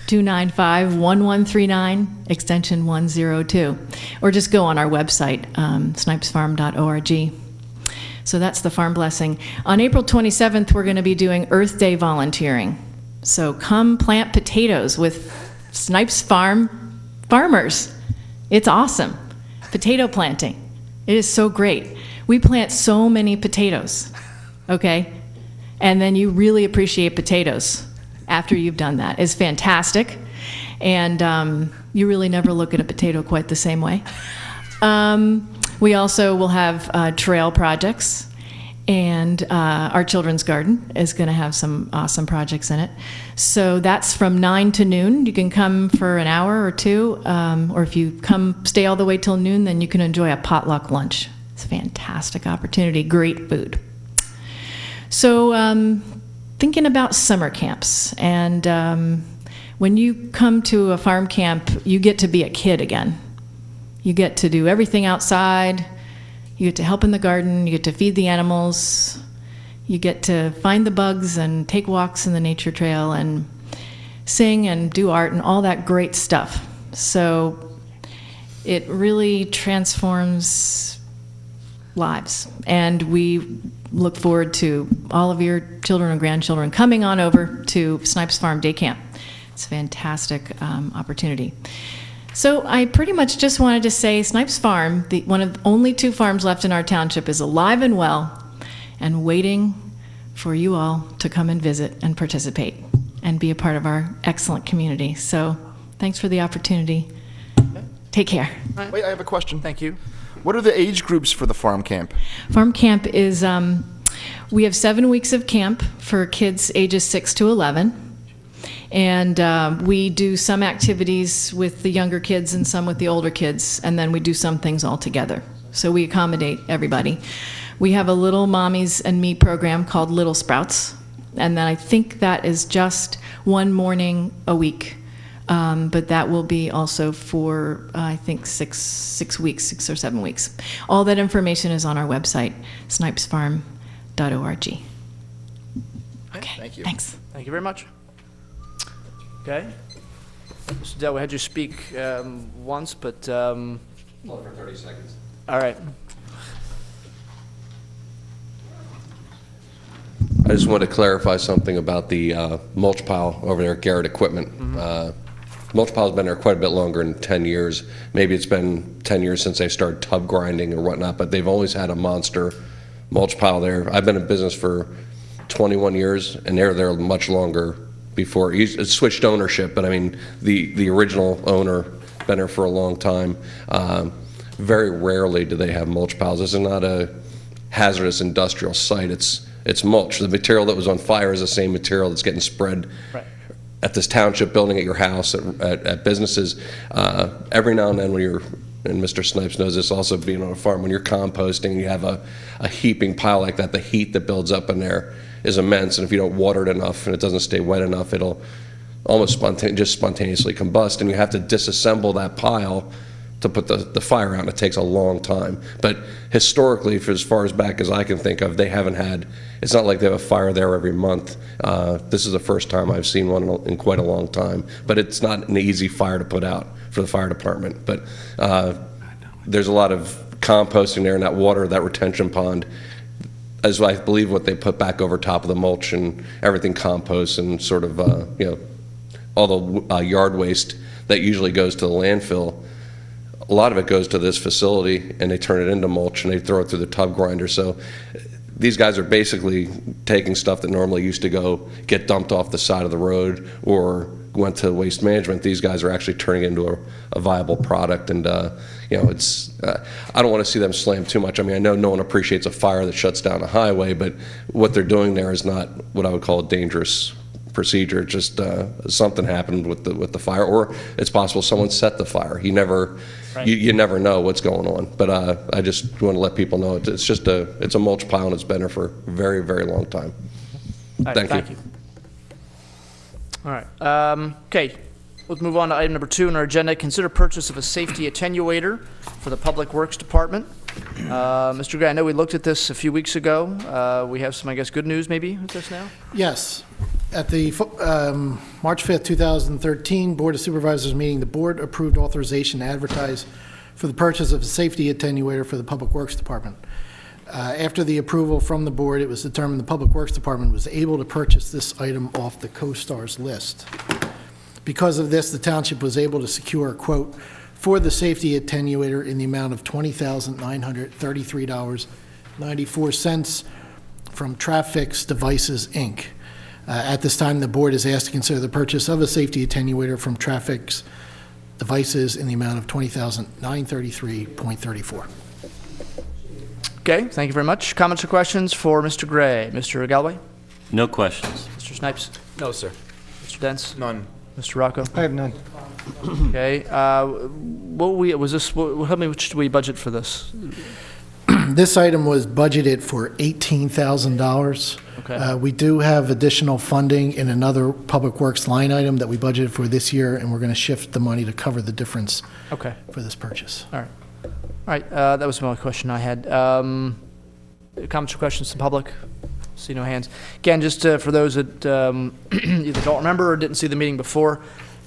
295-1139, extension 102. Or just go on our website, snipesfarm.org. So that's the farm blessing. On April 27th, we're going to be doing Earth Day volunteering. So come plant potatoes with Snipes Farm farmers. It's awesome. Potato planting. It is so great. We plant so many potatoes, okay? And then you really appreciate potatoes after you've done that. It's fantastic. And you really never look at a potato quite the same way. We also will have trail projects, and our children's garden is going to have some awesome projects in it. So that's from 9 to noon. You can come for an hour or two, or if you stay all the way till noon, then you can enjoy a potluck lunch. It's a fantastic opportunity, great food. So thinking about summer camps, and when you come to a farm camp, you get to be a kid again. You get to do everything outside. You get to help in the garden. You get to feed the animals. You get to find the bugs and take walks in the nature trail and sing and do art and all that great stuff. So it really transforms lives. And we look forward to all of your children and grandchildren coming on over to Snipes Farm Day Camp. It's a fantastic opportunity. So I pretty much just wanted to say Snipes Farm, one of the only 2 farms left in our township, is alive and well and waiting for you all to come and visit and participate and be a part of our excellent community. So thanks for the opportunity. Take care. Wait, I have a question. Thank you. What are the age groups for the farm camp? Farm camp is, we have 7 weeks of camp for kids ages 6 to 11. And we do some activities with the younger kids and some with the older kids, and then we do some things all together. So we accommodate everybody. We have a Little Mommies and Me program called Little Sprouts, and then I think that is just 1 morning a week. But that will be also for, I think, 6 weeks, 6 or 7 weeks. All that information is on our website, snipesfarm.org. Okay, thank you. Thanks. Thank you very much. Okay. Mr. Dell, we had you speak once, but... Well, for 30 seconds. All right. I just want to clarify something about the mulch pile over there at Garrett Equipment. Mulch pile's been there quite a bit longer than 10 years. Maybe it's been 10 years since they started tub grinding or whatnot, but they've always had a monster mulch pile there. I've been in business for 21 years, and they're there much longer before. It switched ownership, but I mean, the original owner been there for a long time. Very rarely do they have mulch piles. This is not a hazardous industrial site. It's mulch. The material that was on fire is the same material that's getting spread at this township building, at your house, at businesses. Every now and then when you're, and Mr. Snipes knows this also being on a farm, when you're composting, you have a heaping pile like that, the heat that builds up in there is immense, and if you don't water it enough and it doesn't stay wet enough, it'll almost spontaneously combust, and you have to disassemble that pile to put the fire out, and it takes a long time. But historically, for as far as back as I can think of, they haven't had, it's not like they have a fire there every month. This is the first time I've seen one in quite a long time, but it's not an easy fire to put out for the fire department. But there's a lot of composting there, and that water, that retention pond, as I believe what they put back over top of the mulch, and everything composts, and sort of, all the yard waste that usually goes to the landfill, a lot of it goes to this facility, and they turn it into mulch, and they throw it through the tub grinder. So these guys are basically taking stuff that normally used to get dumped off the side of the road or went to waste management. These guys are actually turning it into a viable product, and it's I don't want to see them slam too much. I mean, I know no one appreciates a fire that shuts down a highway, but what they're doing there is not what I would call a dangerous procedure. Just something happened with the fire, or it's possible someone set the fire. You never know what's going on. But I just want to let people know it's a mulch pile, and it's been there for a very, very long time. Thank you. All right. Okay. Let's move on to item number 2 on our agenda. Consider purchase of a safety attenuator for the Public Works Department. Mr. Gray, I know we looked at this a few weeks ago. We have some, I guess, good news maybe with this now? Yes. At the March 5th, 2013 Board of Supervisors meeting, the board approved authorization to advertise for the purchase of a safety attenuator for the Public Works Department. After the approval from the board, it was determined the Public Works Department was able to purchase this item off the CoStar's list. Because of this, the township was able to secure a quote for the safety attenuator in the amount of $20,933.94 from Trafix Devices, Inc. At this time, the board is asked to consider the purchase of a safety attenuator from Trafix Devices in the amount of $20,933.34. Okay, thank you very much. Comments or questions for Mr. Gray? Mr. Galloway? No questions. Mr. Snipes? No, sir. Mr. Dents? None. Mr. Rocco? I have none. Okay, how much did we budget for this? This item was budgeted for $18,000. Okay. We do have additional funding in another Public Works line item that we budgeted for this year, and we're going to shift the money to cover the difference Okay. for this purchase. All right. All right, that was the only question I had. Comments or questions from the public? See no hands. Again, just for those that either don't remember or didn't see the meeting before,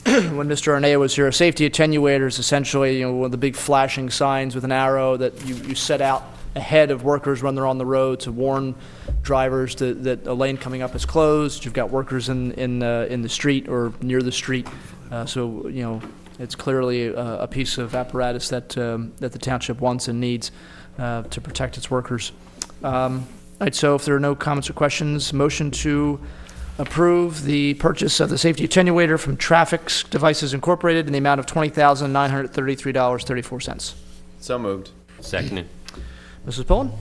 when Mr. Arnea was here, a safety attenuator is essentially one of the big flashing signs with an arrow that you set out ahead of workers when they're on the road to warn drivers that a lane coming up is closed. You've got workers in the street or near the street, so it's clearly a piece of apparatus that the township wants and needs to protect its workers. All right, so if there are no comments or questions, motion to approve the purchase of the safety attenuator from Trafix Devices Incorporated in the amount of $20,933.34. So moved. Seconded. Mrs. Pullen?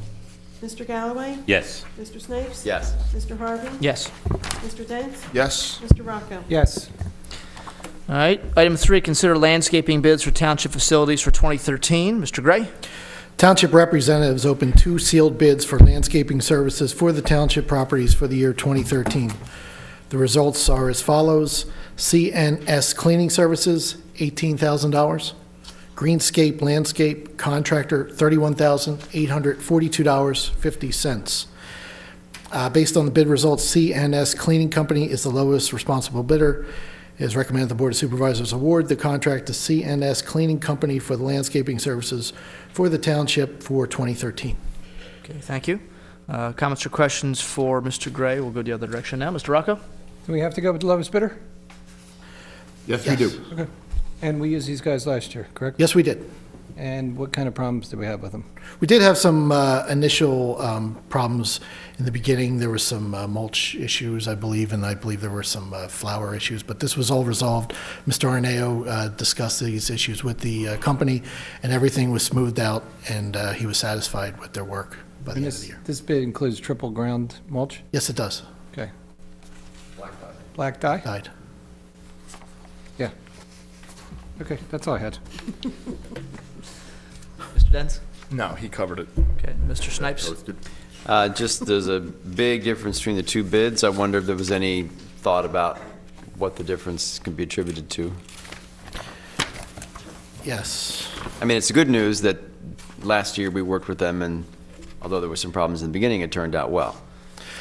Mr. Galloway? Yes. Mr. Snipes? Yes. Mr. Harvey? Yes. Mr. Dents? Yes. Mr. Rocco? Yes. All right, item 3, consider landscaping bids for township facilities for 2013. Mr. Gray? Township representatives opened 2 sealed bids for landscaping services for the township properties for the year 2013. The results are as follows: CNS Cleaning Services, $18,000. Greenscape Landscape Contractor, $31,842.50. Based on the bid results, CNS Cleaning Company is the lowest responsible bidder. It is recommended the Board of Supervisors award the contract to CNS Cleaning Company for the landscaping services for the township for 2013. Okay, thank you. Comments or questions for Mr. Gray? We'll go the other direction now. Mr. Rocco? Do we have to go with the lowest bidder? Yes, we do. Okay. And we used these guys last year, correct? Yes, we did. And what kind of problems did we have with them? We did have some initial problems in the beginning. There were some mulch issues, I believe, and I believe there were some flower issues, but this was all resolved. Mr. Arneo discussed these issues with the company, and everything was smoothed out, and he was satisfied with their work by the end of the year. This bid includes triple ground mulch? Yes, it does. Okay. Black dye? Dyed. Yeah. Okay, that's all I had. Mr. Dents? No, he covered it. Okay, Mr. Snipes? Just there's a big difference between the 2 bids. I wonder if there was any thought about what the difference can be attributed to. Yes. I mean, it's good news that last year we worked with them, and although there were some problems in the beginning, it turned out well.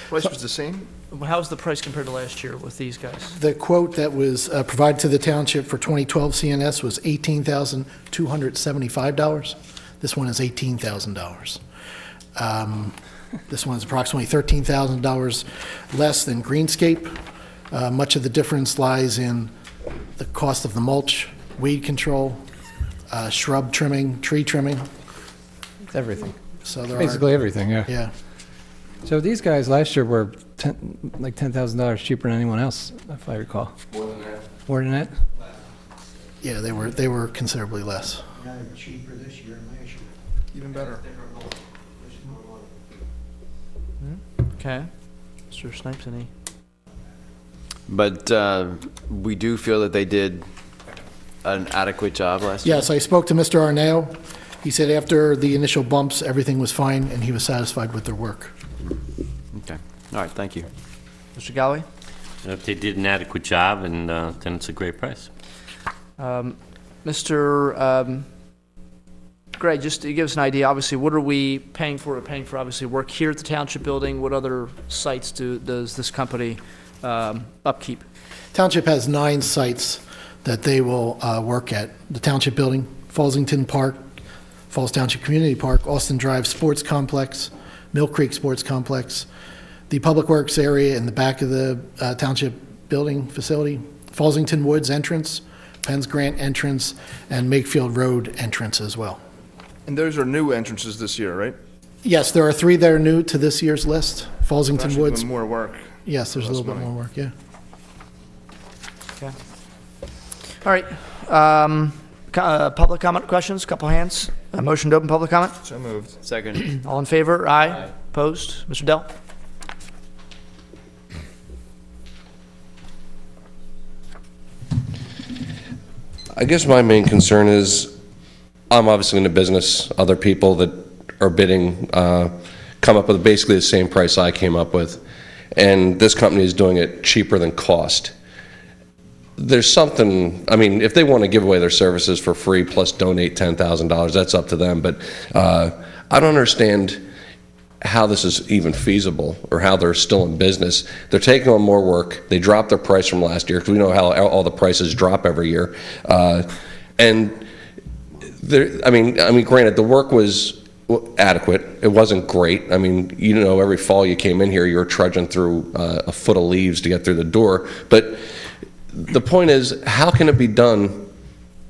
Price was the same? How's the price compared to last year with these guys? The quote that was provided to the township for 2012 CNS was $18,275. This one is $18,000. This one is approximately $13,000 less than Greenscape. Much of the difference lies in the cost of the mulch, weed control, shrub trimming, tree trimming. Everything. So there Basically everything, yeah. Yeah. So these guys last year were like $10,000 cheaper than anyone else, if I recall. More than that. More than that? Yeah, they were considerably less. Cheaper this year than last year. Even better. Okay. Mr. Snipes, any? But we do feel that they did an adequate job last year? Yes, I spoke to Mr. Arneo. He said after the initial bumps, everything was fine, and he was satisfied with their work. Okay. All right, thank you. Mr. Galloway? If they did an adequate job, and then it's a great price. Mr. Gray, just to give us an idea, obviously, what are we paying for? We're paying for, obviously, work here at the Township Building. What other sites does this company upkeep? Township has 9 sites that they will work at. The Township Building, Fallsington Park, Falls Township Community Park, Austin Drive Sports Complex, Mill Creek Sports Complex, the Public Works area in the back of the Township Building facility, Fallsington Woods entrance, Penn's Grant entrance, and Makefield Road entrance as well. And those are new entrances this year, right? Yes, there are 3 that are new to this year's list. Fallsington Actually Woods. doing more work. Yes, there's a Less little bit money. more work, yeah. Okay. All right. Public comment questions, couple hands. A motion to open public comment? So moved. Second. All in favor? Aye. Opposed? Mr. Dell? I guess my main concern is, I'm obviously in the business, other people that are bidding come up with basically the same price I came up with, and this company is doing it cheaper than cost. There's something, I mean, if they want to give away their services for free plus donate $10,000, that's up to them, but I don't understand how this is even feasible or how they're still in business. They're taking on more work. They dropped their price from last year because we know how all the prices drop every year. And I mean, granted, the work was adequate. It wasn't great. I mean, you know, every fall you came in here, you were trudging through a foot of leaves to get through the door. But the point is, how can it be done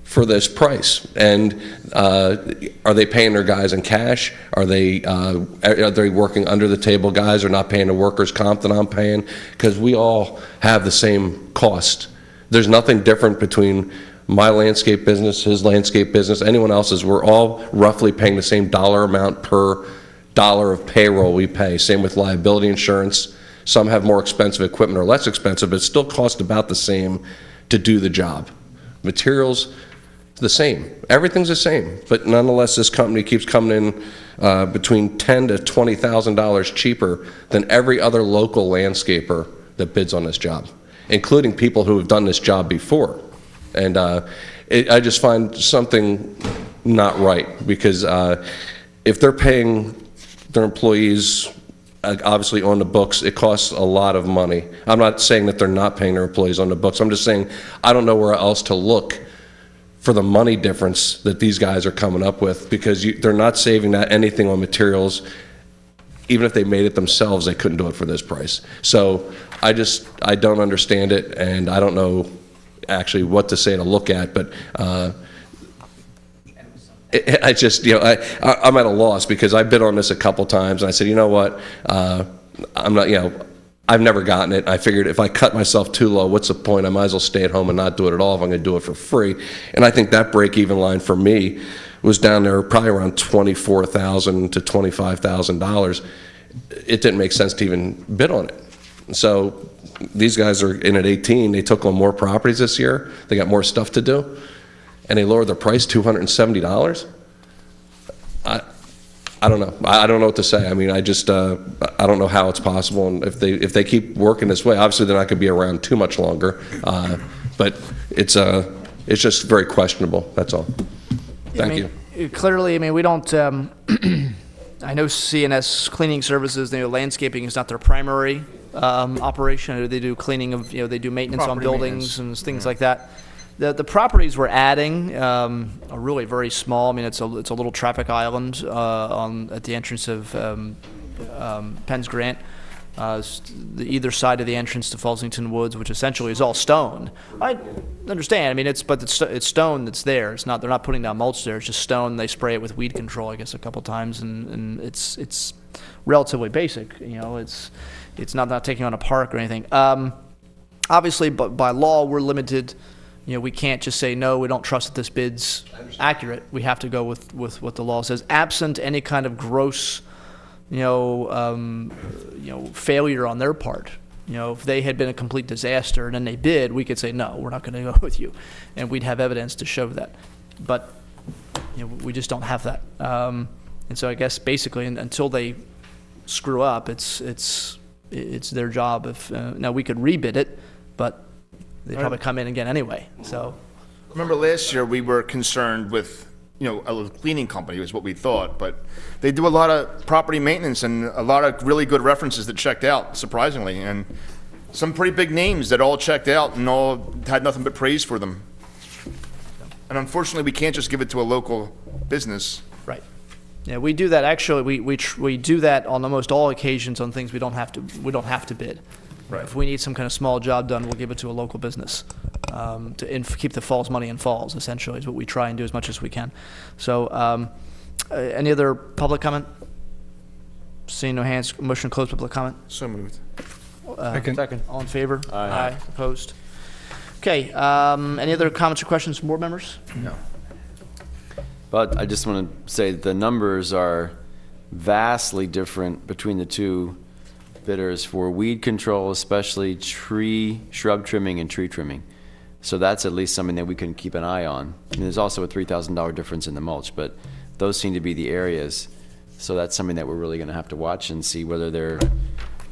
for this price? And are they paying their guys in cash? Are they working under the table guys or not paying the workers' comp that I'm paying? Because we all have the same cost. There's nothing different between my landscape business, his landscape business, anyone else's. We're all roughly paying the same dollar amount per dollar of payroll we pay. Same with liability insurance. Some have more expensive equipment or less expensive, but it still costs about the same to do the job. Materials, the same. Everything's the same. But nonetheless, this company keeps coming in between $10,000 to $20,000 cheaper than every other local landscaper that bids on this job, including people who have done this job before. And I just find something not right, because if they're paying their employees obviously on the books, it costs a lot of money. I'm not saying that they're not paying their employees on the books. I'm just saying I don't know where else to look for the money difference that these guys are coming up with, because they're not saving that anything on materials. Even if they made it themselves, they couldn't do it for this price. So I don't understand it, and I don't know actually what to say to look at, but I just, you know, I'm at a loss, because I bid on this a couple times, and I said, you know what, I'm not, you know, I've never gotten it. I figured if I cut myself too low, what's the point? I might as well stay at home and not do it at all if I'm going to do it for free. And I think that break-even line for me was down there probably around $24,000 to $25,000. It didn't make sense to even bid on it. So these guys are in at 18. They took on more properties this year. They got more stuff to do, and they lowered their price $270. I don't know. I don't know what to say. I mean, I just I don't know how it's possible. And if they keep working this way, obviously they're not going to be around too much longer. But it's just very questionable. That's all. Thank you. Clearly, I mean, we don't. I know CNS Cleaning Services, you know, landscaping is not their primary operation. They do cleaning of, you know, they do maintenance Property on buildings maintenance. and things like that. The properties we're adding are really very small. I mean, it's a little traffic island at the entrance of Penn's Grant, either side of the entrance to Fallsington Woods, which essentially is all stone. I understand. I mean, it's stone that's there. It's not. They're not putting down mulch there. It's just stone. They spray it with weed control, I guess, a couple times, and it's relatively basic. You know, it's not taking on a park or anything. Obviously, but by law, we're limited. You know, we can't just say, no, we don't trust that this bid's accurate. We have to go with what the law says, absent any kind of gross, failure on their part. You know, if they had been a complete disaster and then they bid, we could say, no, we're not going to go with you. And we'd have evidence to show that. But, you know, we just don't have that. And so I guess basically until they screw up, it's their job. Now we could rebid it, but they'd probably come in again anyway. So, remember last year we were concerned with, you know, a cleaning company was what we thought, but they do a lot of property maintenance and a lot of really good references that checked out, surprisingly. And some pretty big names that all checked out and all had nothing but praise for them. And unfortunately, we can't just give it to a local business. Right. Yeah, we do that. Actually, we do that on almost all occasions on things we don't have to bid. Right. If we need some kind of small job done, we'll give it to a local business to keep the falls money in falls. Essentially, is what we try and do as much as we can. So, any other public comment? Seeing no hands, motion to close public comment. So moved. Second. All in favor? Aye. Opposed? Okay. Any other comments or questions from board members? No. But I just want to say that the numbers are vastly different between the two bidders for weed control, especially shrub trimming and tree trimming. So that's at least something that we can keep an eye on. And there's also a $3,000 difference in the mulch, but those seem to be the areas. So that's something that we're really going to have to watch and see whether they're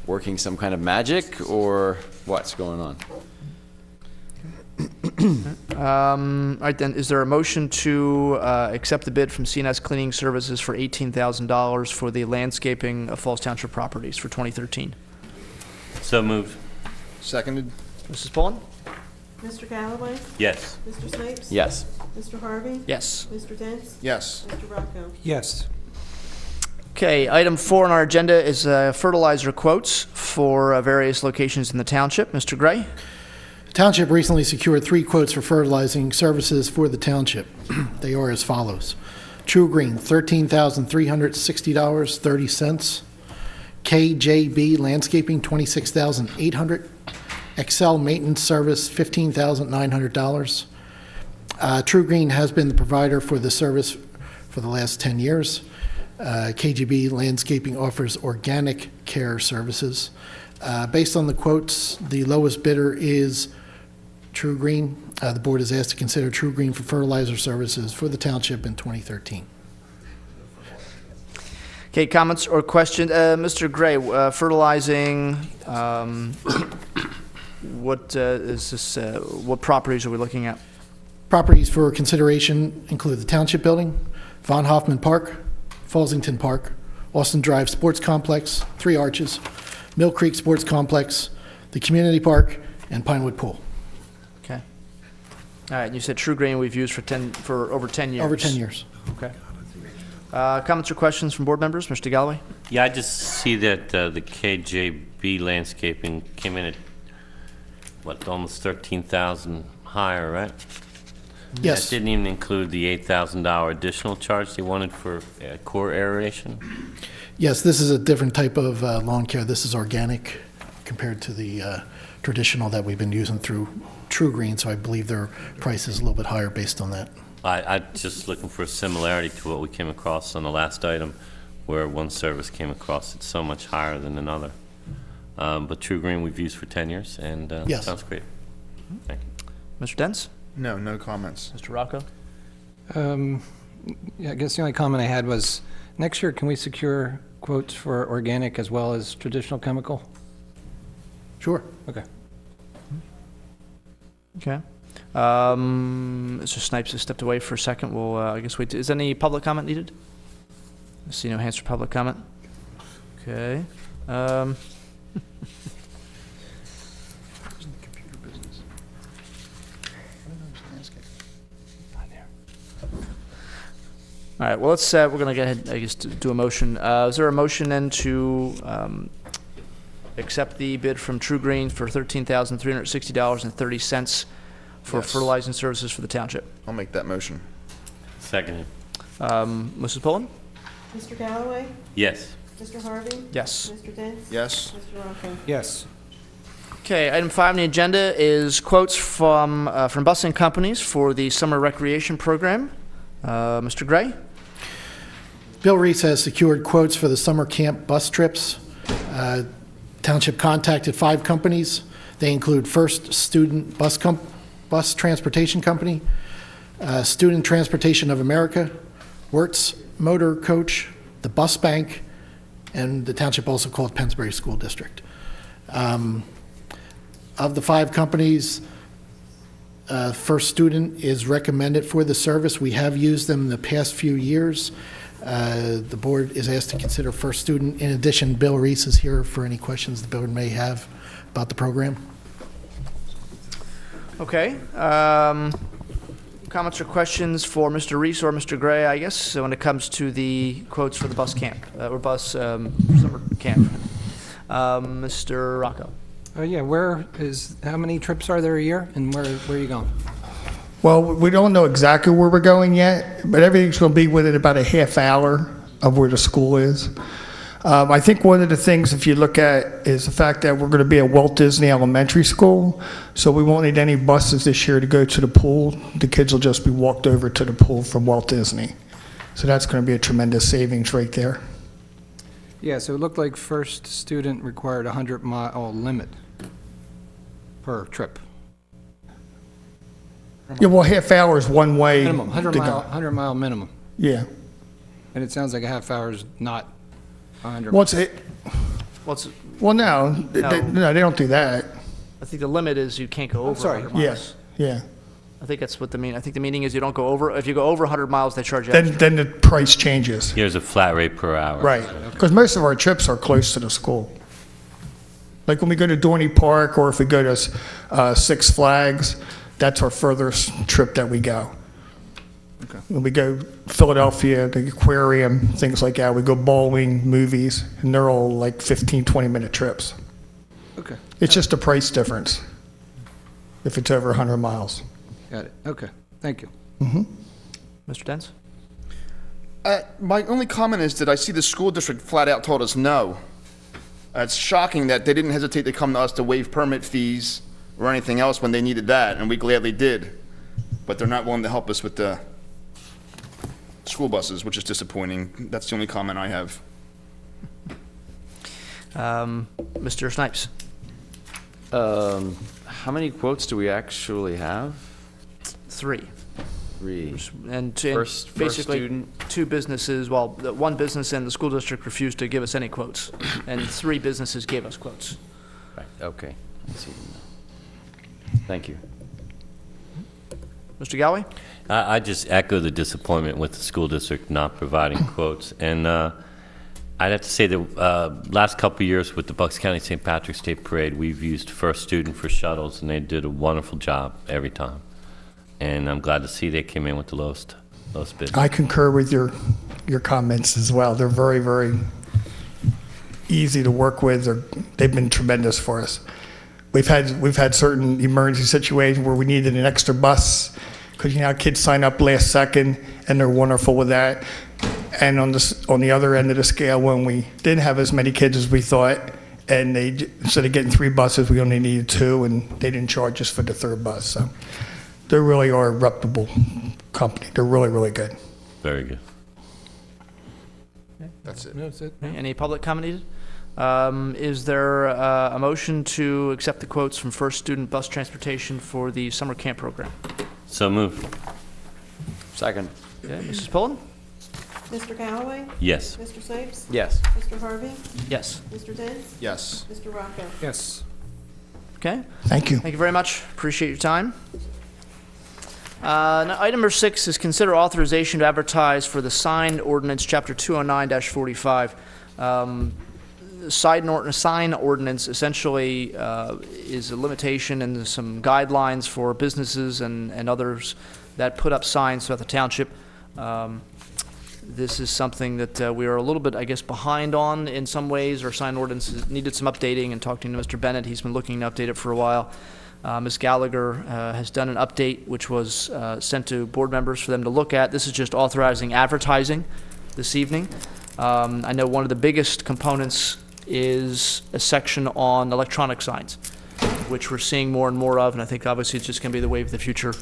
working some kind of magic or what's going on. All right, then, is there a motion to accept the bid from CNS Cleaning Services for $18,000 for the landscaping of Falls Township properties for 2013? So moved. Seconded. Mrs. Pullen? Mr. Galloway? Yes. Mr. Snipes? Yes. Mr. Harvey? Yes. Mr. Dents? Yes. Mr. Rocco? Yes. Okay, item 4 on our agenda is fertilizer quotes for various locations in the township. Mr. Gray? Township recently secured 3 quotes for fertilizing services for the township. They are as follows. True Green, $13,360.30. KJB Landscaping, $26,800. Excel Maintenance Service, $15,900. True Green has been the provider for the service for the last 10 years. KGB Landscaping offers organic care services. Based on the quotes, the lowest bidder is True Green. The board is asked to consider True Green for fertilizer services for the township in 2013. Okay, comments or questions? Mr. Gray, fertilizing, what is this? What properties are we looking at? Properties for consideration include the Township Building, Von Hoffman Park, Fallsington Park, Austin Drive Sports Complex, 3 Arches, Mill Creek Sports Complex, the Community Park, and Pinewood Pool. Okay. All right, and you said True Green we've used for over 10 years. Over 10 years. Okay. Comments or questions from board members? Mr. Galloway? Yeah, I just see that the KJB landscaping came in at, what, almost 13,000 higher, right? Yes. That didn't even include the $8,000 additional charge they wanted for core aeration? Yes, this is a different type of lawn care. This is organic compared to the traditional that we've been using through True Green, so I believe their price is a little bit higher based on that. I'm just looking for a similarity to what we came across on the last item, where one service came across it's so much higher than another. But True Green we've used for 10 years, and Yes. sounds great. Thank you. Mr. Dents? No comments. Mr. Rocco? Yeah, I guess the only comment I had was, next year, can we secure quotes for organic as well as traditional chemical? Sure. Okay. Okay. Mr. Snipes has stepped away for a second. We'll, I guess, wait. Is any public comment needed? I see no hands for public comment. Okay. All right, well, let's, we're going to go ahead, I guess, to do a motion. Is there a motion then to accept the bid from True Green for $13,360.30 for Yes. fertilizing services for the township? I'll make that motion. Second. Mrs. Pullen? Mr. Galloway? Yes. Mr. Harvey? Yes. Mr. Dents? Yes. Mr. Rocco? Yes. Okay, item 5 on the agenda is quotes from busing companies for the summer recreation program. Mr. Gray? Bill Reese has secured quotes for the summer camp bus trips. Township contacted 5 companies. They include First Student Bus Transportation Company, Student Transportation of America, Wirtz Motor Coach, the Bus Bank, and the township also called Pennsbury School District. Of the 5 companies, First Student is recommended for the service. We have used them in the past few years. The board is asked to consider First Student. In addition, Bill Reese is here for any questions the board may have about the program. Okay. Comments or questions for Mr. Reese or Mr. Gray, I guess, when it comes to the quotes for the bus camp, or bus summer camp. Mr. Rocco. Yeah, how many trips are there a year, and where are you going? Well, we don't know exactly where we're going yet, but everything's going to be within about a half hour of where the school is. I think one of the things, if you look at, is the fact that we're going to be at Walt Disney Elementary School, so we won't need any buses this year to go to the pool. The kids will just be walked over to the pool from Walt Disney. So that's going to be a tremendous savings right there. Yeah, so it looked like first student required a 100-mile limit per trip. Yeah, well, half hour is one way. Minimum, to go. 100-mile minimum. Yeah. And it sounds like a half hour is not 100 What's miles. it? What's? Well, no, no, they don't do that. I think the limit is you can't go over 100 miles. Yes, yeah. I think that's what I think the meaning is you don't go over. If you go over 100 miles, they charge you Then, extra. then the price changes. Here's a flat rate per hour. Right, because most of our trips are close to the school. Like when we go to Dorney Park, or if we go to Six Flags, that's our furthest trip that we go. Okay. When we go Philadelphia, the aquarium, things like that, we go bowling, movies, and they're all like 15, 20-minute trips. Okay. It's just a price difference if it's over 100 miles. Got it. Okay. Thank you. Mr. Dents? My only comment is that I see the school district flat out told us no. It's shocking that they didn't hesitate to come to us to waive permit fees or anything else when they needed that, and we gladly did. But they're not willing to help us with the school buses, which is disappointing. That's the only comment I have. Mr. Snipes? How many quotes do we actually have? 3. 3. And First basically student. 2 businesses, well, one business and the school district refused to give us any quotes, and 3 businesses gave us quotes. Right, okay. I see. Thank you. Mr. Galway? I just echo the disappointment with the school district not providing quotes. And I'd have to say that last couple of years with the Bucks County St. Patrick's Day Parade, we've used First Student for shuttles, and they did a wonderful job every time. And I'm glad to see they came in with the lowest bid. I concur with your comments as well. They're very, very easy to work with. They've been tremendous for us. We've had certain emergency situations where we needed an extra bus because kids sign up last second, and they're wonderful with that. And on the other end of the scale, when we didn't have as many kids as we thought, and instead of getting 3 buses, we only needed 2, and they didn't charge us for the 3rd bus. So they really are a reputable company. They're really, really good. Very good. That's it. No, that's it. Any public comment needed? Is there a motion to accept the quotes from First Student Bus Transportation for the summer camp program? So moved. Second. Okay, Mrs. Pullen? Mr. Galloway? Yes. Mr. Snipes? Yes. Mr. Harvey? Yes. Mr. Dents? Yes. Mr. Rocco? Yes. Okay. Thank you. Thank you very much. Appreciate your time. Now, item number 6 is consider authorization to advertise for the sign ordinance, Chapter 209-45. Sign ordinance essentially is a limitation and some guidelines for businesses and others that put up signs throughout the township. This is something that we are a little bit, I guess, behind on in some ways. Our sign ordinance needed some updating, and talking to Mr. Bennett, he's been looking to update it for a while. Ms. Gallagher has done an update which was sent to board members for them to look at. This is just authorizing advertising this evening. I know one of the biggest components is a section on electronic signs, which we're seeing more and more of, and I think obviously it's just going to be the wave of the future.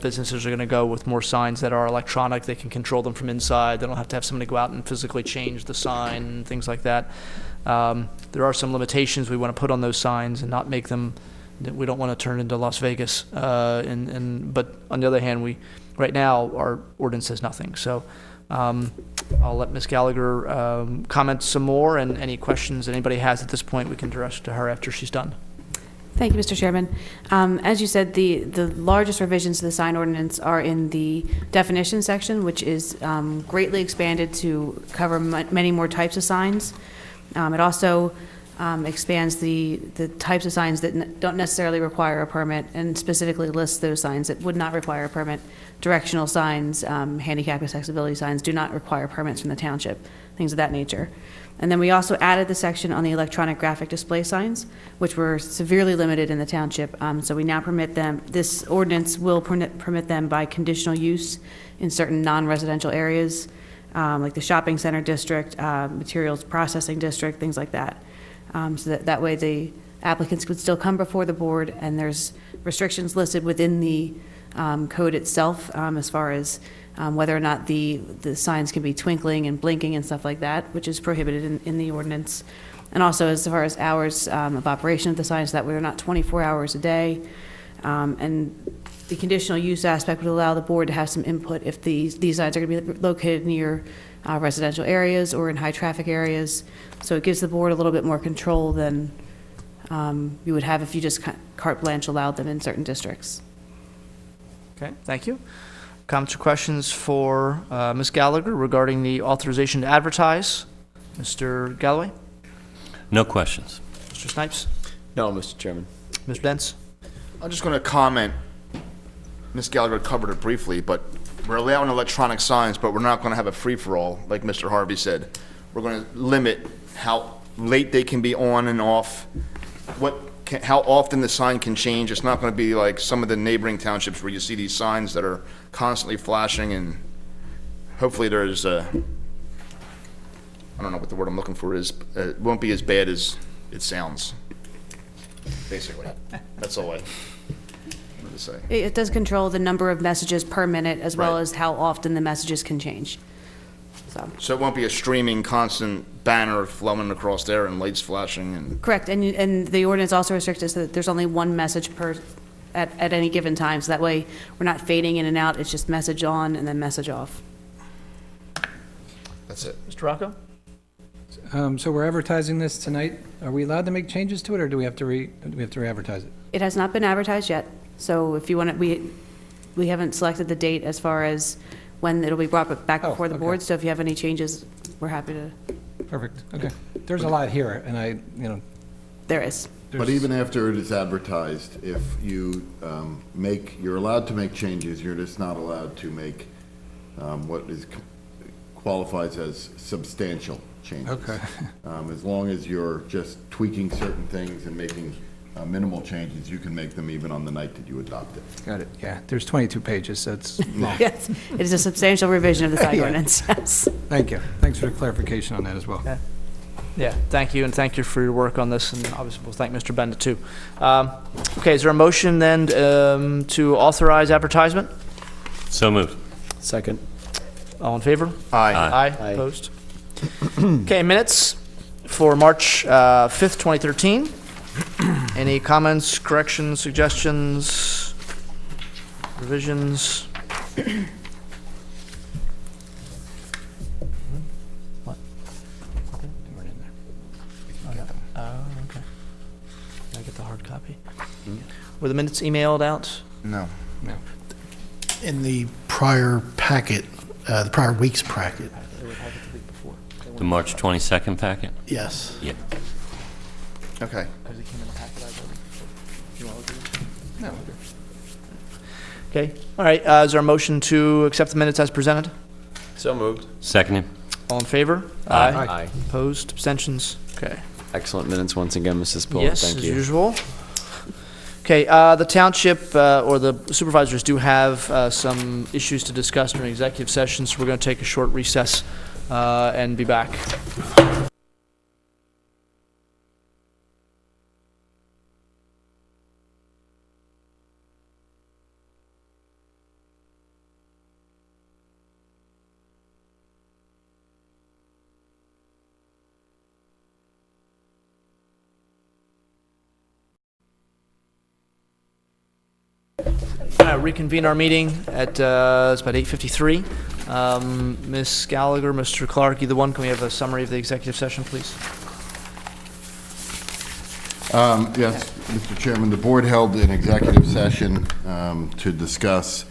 Businesses are going to go with more signs that are electronic. They can control them from inside. They don't have to have somebody go out and physically change the sign and things like that. There are some limitations we want to put on those signs and not make them, we don't want to turn into Las Vegas. But on the other hand, right now our ordinance says nothing. So I'll let Ms. Gallagher comment some more, and any questions that anybody has at this point we can direct to her after she's done. Thank you, Mr. Chairman. As you said, the largest revisions to the sign ordinance are in the definition section, which is greatly expanded to cover many more types of signs. It also expands the types of signs that don't necessarily require a permit, and specifically lists those signs that would not require a permit. Directional signs, handicap accessibility signs do not require permits from the township, things of that nature. And then we also added the section on the electronic graphic display signs, which were severely limited in the township. So we now permit them, this ordinance will permit them by conditional use in certain non-residential areas, like the shopping center district, materials processing district, things like that. So that way the applicants would still come before the board, and there's restrictions listed within the code itself as far as whether or not the signs can be twinkling and blinking and stuff like that, which is prohibited in the ordinance. And also as far as hours of operation of the signs, that way they're not 24 hours a day. And the conditional use aspect would allow the board to have some input if these signs are going to be located near residential areas or in high traffic areas. So it gives the board a little bit more control than you would have if you just carte blanche allowed them in certain districts. Okay, thank you. Comments or questions for Ms. Gallagher regarding the authorization to advertise? Mr. Galloway? No questions. Mr. Snipes? No, Mr. Chairman. Mr. Dents? I'm just going to comment. Ms. Gallagher covered it briefly, but we're allowing electronic signs, but we're not going to have a free-for-all, like Mr. Harvey said. We're going to limit how late they can be on and off, how often the sign can change. It's not going to be like some of the neighboring townships where you see these signs that are constantly flashing, and hopefully there's I don't know what the word I'm looking for is. It won't be as bad as it sounds, basically. That's all I wanted to say. It does control the number of messages per minute as well Right. as how often the messages can change. So it won't be a streaming constant banner flowing across there and lights flashing and. Correct, and the ordinance also restricts us that there's only one message at any given time, so that way we're not fading in and out, it's just message on and then message off. That's it. Mr. Rocco? So we're advertising this tonight. Are we allowed to make changes to it, or do we have to re-advertise it? It has not been advertised yet, so if you want to, we haven't selected the date as far as when it'll be brought back before the board, so if you have any changes, we're happy to. Perfect, okay. There's a lot here, and There is. But even after it is advertised, if you you're allowed to make changes, you're just not allowed to make what qualifies as substantial changes. Okay. As long as you're just tweaking certain things and making minimal changes, you can make them even on the night that you adopt it. Got it, yeah. There's 22 pages, so it's long. Yes, it is a substantial revision of the sign Yeah. ordinance, yes. Thank you. Thanks for the clarification on that as well. Yeah, thank you, and thank you for your work on this, and obviously we'll thank Mr. Bennett too. Okay, is there a motion then to authorize advertisement? So moved. Second. All in favor? Aye. Aye. Opposed? Okay, minutes for March 5th, 2013. Any comments, corrections, suggestions, revisions? What? Okay. Okay. Can I get the hard copy? Were the minutes emailed out? No. No. In the prior packet, the prior week's packet, The March 22nd packet? yes. Yeah. Okay. Because it came in the packet I voted. You want to look at it? No. Okay, all right, is there a motion to accept the minutes as presented? So moved. Seconded. All in favor? Aye. Aye. Opposed, abstentions? Okay. Excellent minutes once again, Mrs. Poole. Yes, Thank as you. usual. Okay, the township, or the supervisors do have some issues to discuss during executive session, so we're going to take a short recess and be back. Reconvene our meeting at it's about 8:53. Ms. Gallagher, Mr. Clark, either one, can we have a summary of the executive session, please? Yes, Mr. Chairman, the board held an executive session to discuss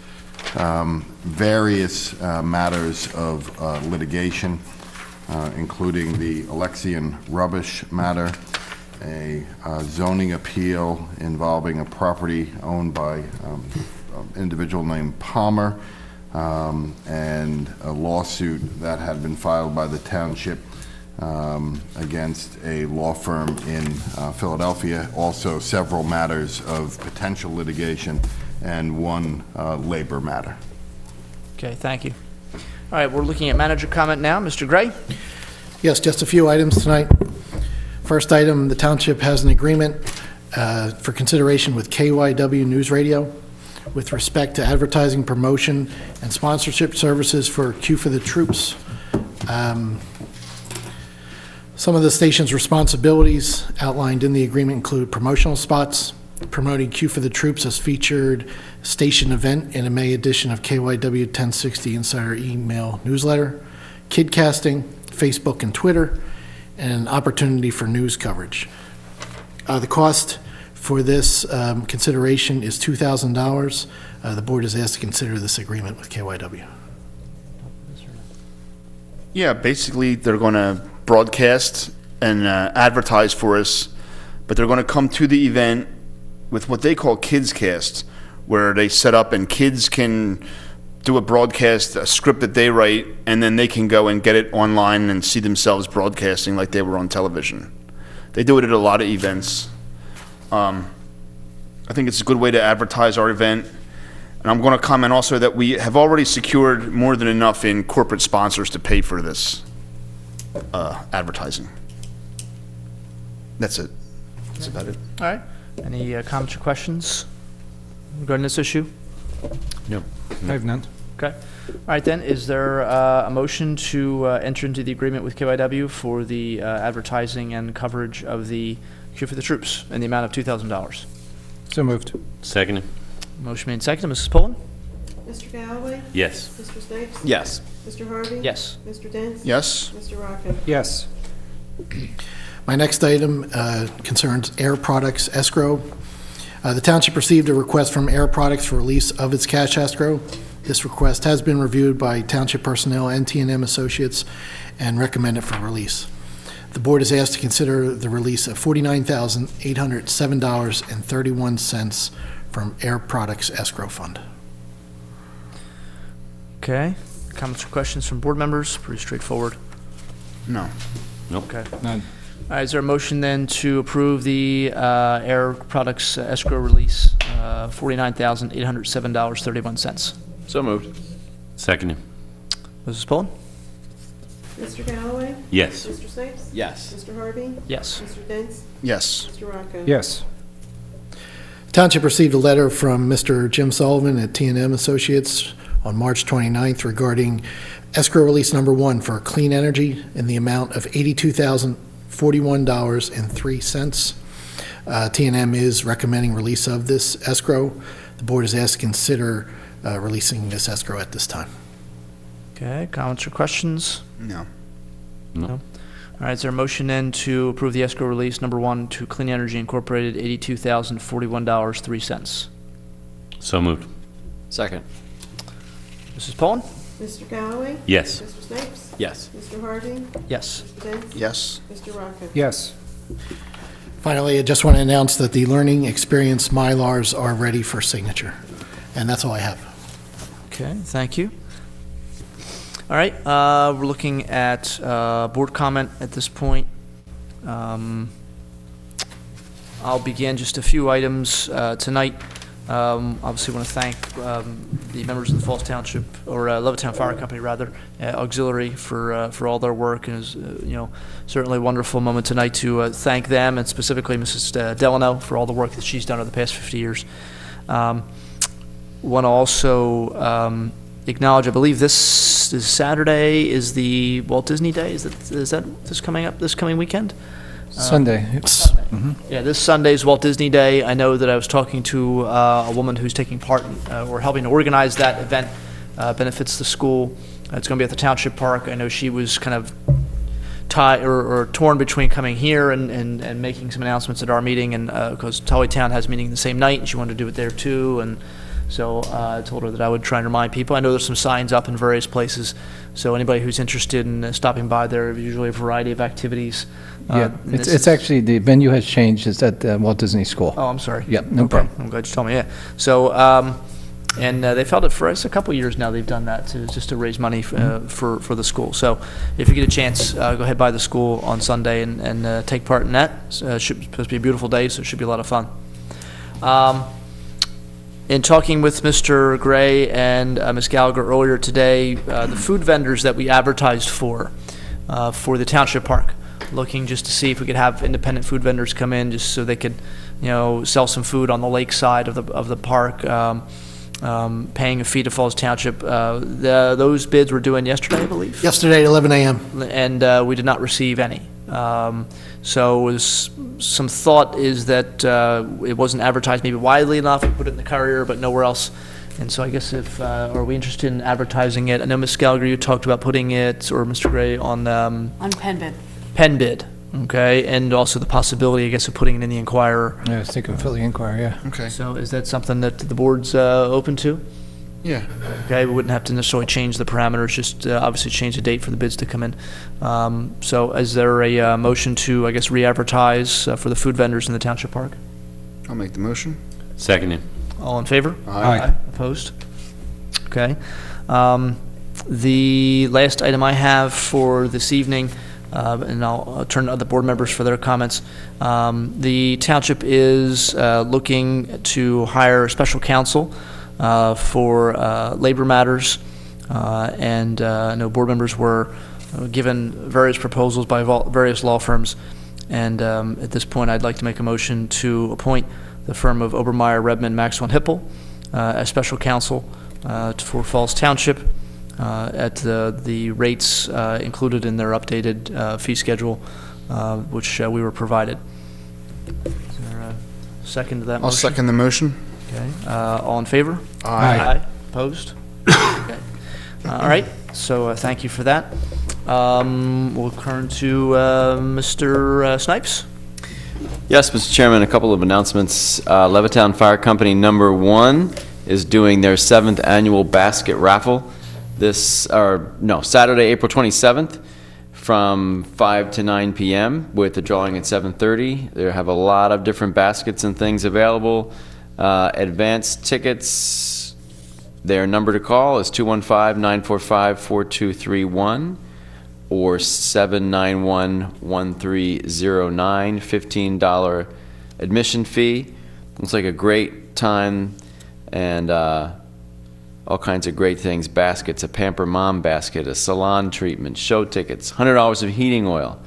various matters of litigation, including the Alexian rubbish matter, a zoning appeal involving a property owned by an individual named Palmer, and a lawsuit that had been filed by the township against a law firm in Philadelphia. Also, several matters of potential litigation and one labor matter. Okay, thank you. All right, we're looking at manager comment now. Mr. Gray? Yes, just a few items tonight. First item, the township has an agreement for consideration with KYW News Radio with respect to advertising, promotion, and sponsorship services for Q for the Troops. Some of the station's responsibilities outlined in the agreement include promotional spots, promoting Q for the Troops as featured station event in a May edition of KYW 1060 Insider email newsletter, kidcasting, Facebook and Twitter, and an opportunity for news coverage. The cost for this consideration is $2,000. The board is asked to consider this agreement with KYW. Yeah, basically, they're going to broadcast and advertise for us, but they're going to come to the event with what they call Kids Cast, where they set up and kids can do a broadcast, a script that they write, and then they can go and get it online and see themselves broadcasting like they were on television. They do it at a lot of events. I think it's a good way to advertise our event. And I'm going to comment also that we have already secured more than enough in corporate sponsors to pay for this advertising. That's it. That's about it. All right. Any comments or questions regarding this issue? No. I have none. Okay. All right, then. Is there a motion to enter into the agreement with KYW for the advertising and coverage of the Q for the Troops in the amount of $2,000? So moved. Second. Motion made and seconded. Mrs. Pullen? Mr. Galloway? Yes. Mr. Snipes? Yes. Mr. Harvey? Yes. Mr. Dents? Yes. Mr. Rocco? Yes. My next item concerns Air Products escrow. The township received a request from Air Products for release of its cash escrow. This request has been reviewed by township personnel and T&M Associates and recommended for release. The board is asked to consider the release of $49,807.31 from Air Products escrow fund. Okay. Comments or questions from board members? Pretty straightforward. No. Nope. Okay. None. All right, is there a motion then to approve the Air Products escrow release, $49,807.31? So moved. Second. Mrs. Pullen? Mr. Galloway? Yes. Mr. Snipes? Yes. Mr. Harvey? Yes. Mr. Dents? Yes. Mr. Rocco? Yes. Township received a letter from Mr. Jim Sullivan at T&M Associates on March 29th regarding escrow release number 1 for clean energy in the amount of $82,041.03. T&M is recommending release of this escrow. The board is asked to consider releasing this escrow at this time. Okay, comments or questions? No. No. All right, is there a motion then to approve the escrow release number 1 to Clean Energy Incorporated, $82,041.03? So moved. Second. Mrs. Pullen? Mr. Galloway? Yes. Mr. Snipes? Yes. Mr. Harvey? Yes. Mr. Dents? Yes. Mr. Rocco? Yes. Finally, I just want to announce that the learning experience Mylars are ready for signature. And that's all I have. Okay, thank you. All right, we're looking at board comment at this point. I'll begin just a few items tonight. Obviously, want to thank the members of the Falls Township, or Levittown Fire Company, rather, auxiliary for all their work. And it was, certainly a wonderful moment tonight to thank them, and specifically Mrs. Delano for all the work that she's done over the past 50 years. Want to also acknowledge, I believe this is Saturday is the Walt Disney Day. Is that this coming weekend? Sunday. Yeah, this Sunday is Walt Disney Day. I know that I was talking to a woman who's taking part or helping to organize that event. Benefits the school. It's going to be at the Township Park. I know she was kind of tied or torn between coming here and making some announcements at our meeting, and because Tullytown has a meeting the same night, and she wanted to do it there too. And So I told her that I would try and remind people. I know there's some signs up in various places, so anybody who's interested in stopping by, there are usually a variety of activities. Yeah, it's actually, the venue has changed. It's at Walt Disney School. Oh, I'm sorry. Yeah, no problem. I'm glad you told me, yeah. So, and they've held it for us a couple years now. They've done that just to raise money for the school. So if you get a chance, go ahead by the school on Sunday and take part in that. It's supposed to be a beautiful day, so it should be a lot of fun. In talking with Mr. Gray and Ms. Gallagher earlier today, the food vendors that we advertised for the Township Park, looking just to see if we could have independent food vendors come in just so they could, sell some food on the lake side of the park, paying a fee to Falls Township. Those bids were due in yesterday, I believe? Yesterday at 11 a.m. And we did not receive any. So it was, some thought is that it wasn't advertised maybe widely enough. We put it in the Courier, but nowhere else. And so I guess are we interested in advertising it? I know Ms. Gallagher, you talked about putting it, or Mr. Gray, on Penbid. Penbid, okay, and also the possibility, I guess, of putting it in the Inquirer. Yeah, I was thinking Philly Inquirer, yeah. Okay. So is that something that the board's open to? Yeah. Okay, we wouldn't have to necessarily change the parameters, just obviously change the date for the bids to come in. So is there a motion to, I guess, re-advertise for the food vendors in the Township Park? I'll make the motion. Seconded. All in favor? Aye. Opposed? Okay. The last item I have for this evening, and I'll turn to other board members for their comments. The Township is looking to hire a special counsel for labor matters, and I know board members were given various proposals by various law firms, and at this point I'd like to make a motion to appoint the firm of Obermeyer, Redmond, Maxwell, and Hippel as special counsel for Falls Township at the rates included in their updated fee schedule, which we were provided. Is there a second to that motion? I'll second the motion. Okay. All in favor? Aye. Opposed? Okay. All right. So thank you for that. We'll turn to Mr. Snipes. Yes, Mr. Chairman, a couple of announcements. Levittown Fire Company number 1 is doing their 7th annual basket raffle Saturday, April 27th from 5 to 9 p.m. with the drawing at 7:30. They have a lot of different baskets and things available. Advanced tickets, their number to call is 215-945-4231 or 791-1309, $15 admission fee. Looks like a great time, and all kinds of great things. Baskets, a Pamper Mom basket, a salon treatment, show tickets, $100 of heating oil.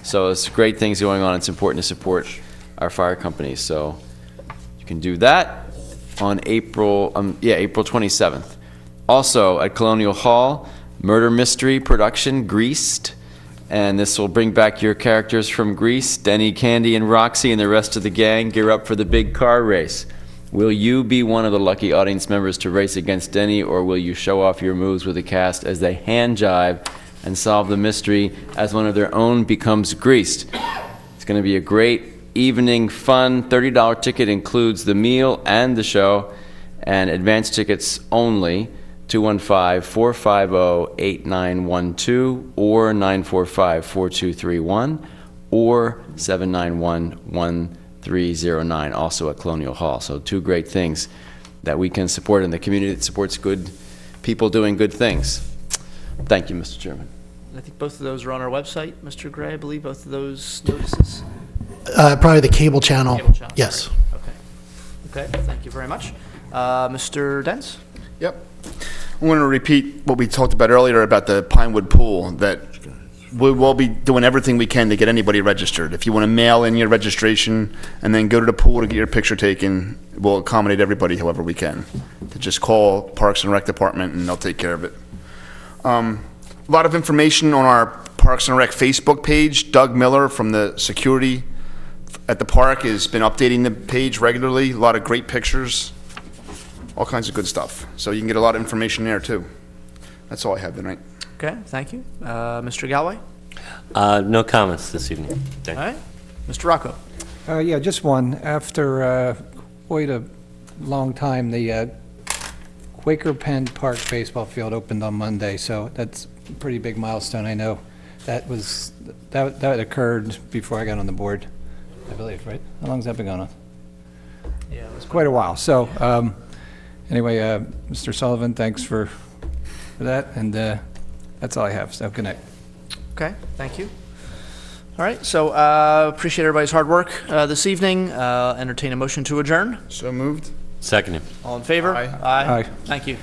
So it's great things going on. It's important to support our fire companies. So you can do that on April 27th. Also at Colonial Hall, murder mystery production, Greased. And this will bring back your characters from Grease. Denny, Candy, and Roxy and the rest of the gang gear up for the big car race. Will you be one of the lucky audience members to race against Denny, or will you show off your moves with the cast as they hand jive and solve the mystery as one of their own becomes greased? It's going to be a great evening, fun. $30 ticket includes the meal and the show, and advance tickets only. 215-450-8912 or 945-4231 or 791-1309, also at Colonial Hall. So 2 great things that we can support in the community that supports good people doing good things. Thank you, Mr. Chairman. I think both of those are on our website, Mr. Gray, I believe, both of those notices. Probably the cable channel. Cable channel. Yes. Okay, thank you very much. Mr. Dents? Yep. I want to repeat what we talked about earlier about the Pinewood Pool, that we will be doing everything we can to get anybody registered. If you want to mail in your registration and then go to the pool to get your picture taken, we'll accommodate everybody however we can. To just call Parks and Rec Department and they'll take care of it. A lot of information on our Parks and Rec Facebook page. Doug Miller from the security at the park has been updating the page regularly. A lot of great pictures. All kinds of good stuff. So you can get a lot of information there too. That's all I have tonight. Okay, thank you. Mr. Galway? No comments this evening. Thank All right. Mr. Rocco? Yeah, just one. After quite a long time, the Quaker Penn Park baseball field opened on Monday, so that's a pretty big milestone. I know that occurred before I got on the board, I believe, right? How long has that been going on? Yeah, it was Quite a while. So anyway, Mr. Sullivan, thanks for that, and that's all I have. So good night. Okay, thank you. All right, so appreciate everybody's hard work this evening. Entertain a motion to adjourn. So moved. Seconded. All in favor? Aye. Aye. Aye. Thank you.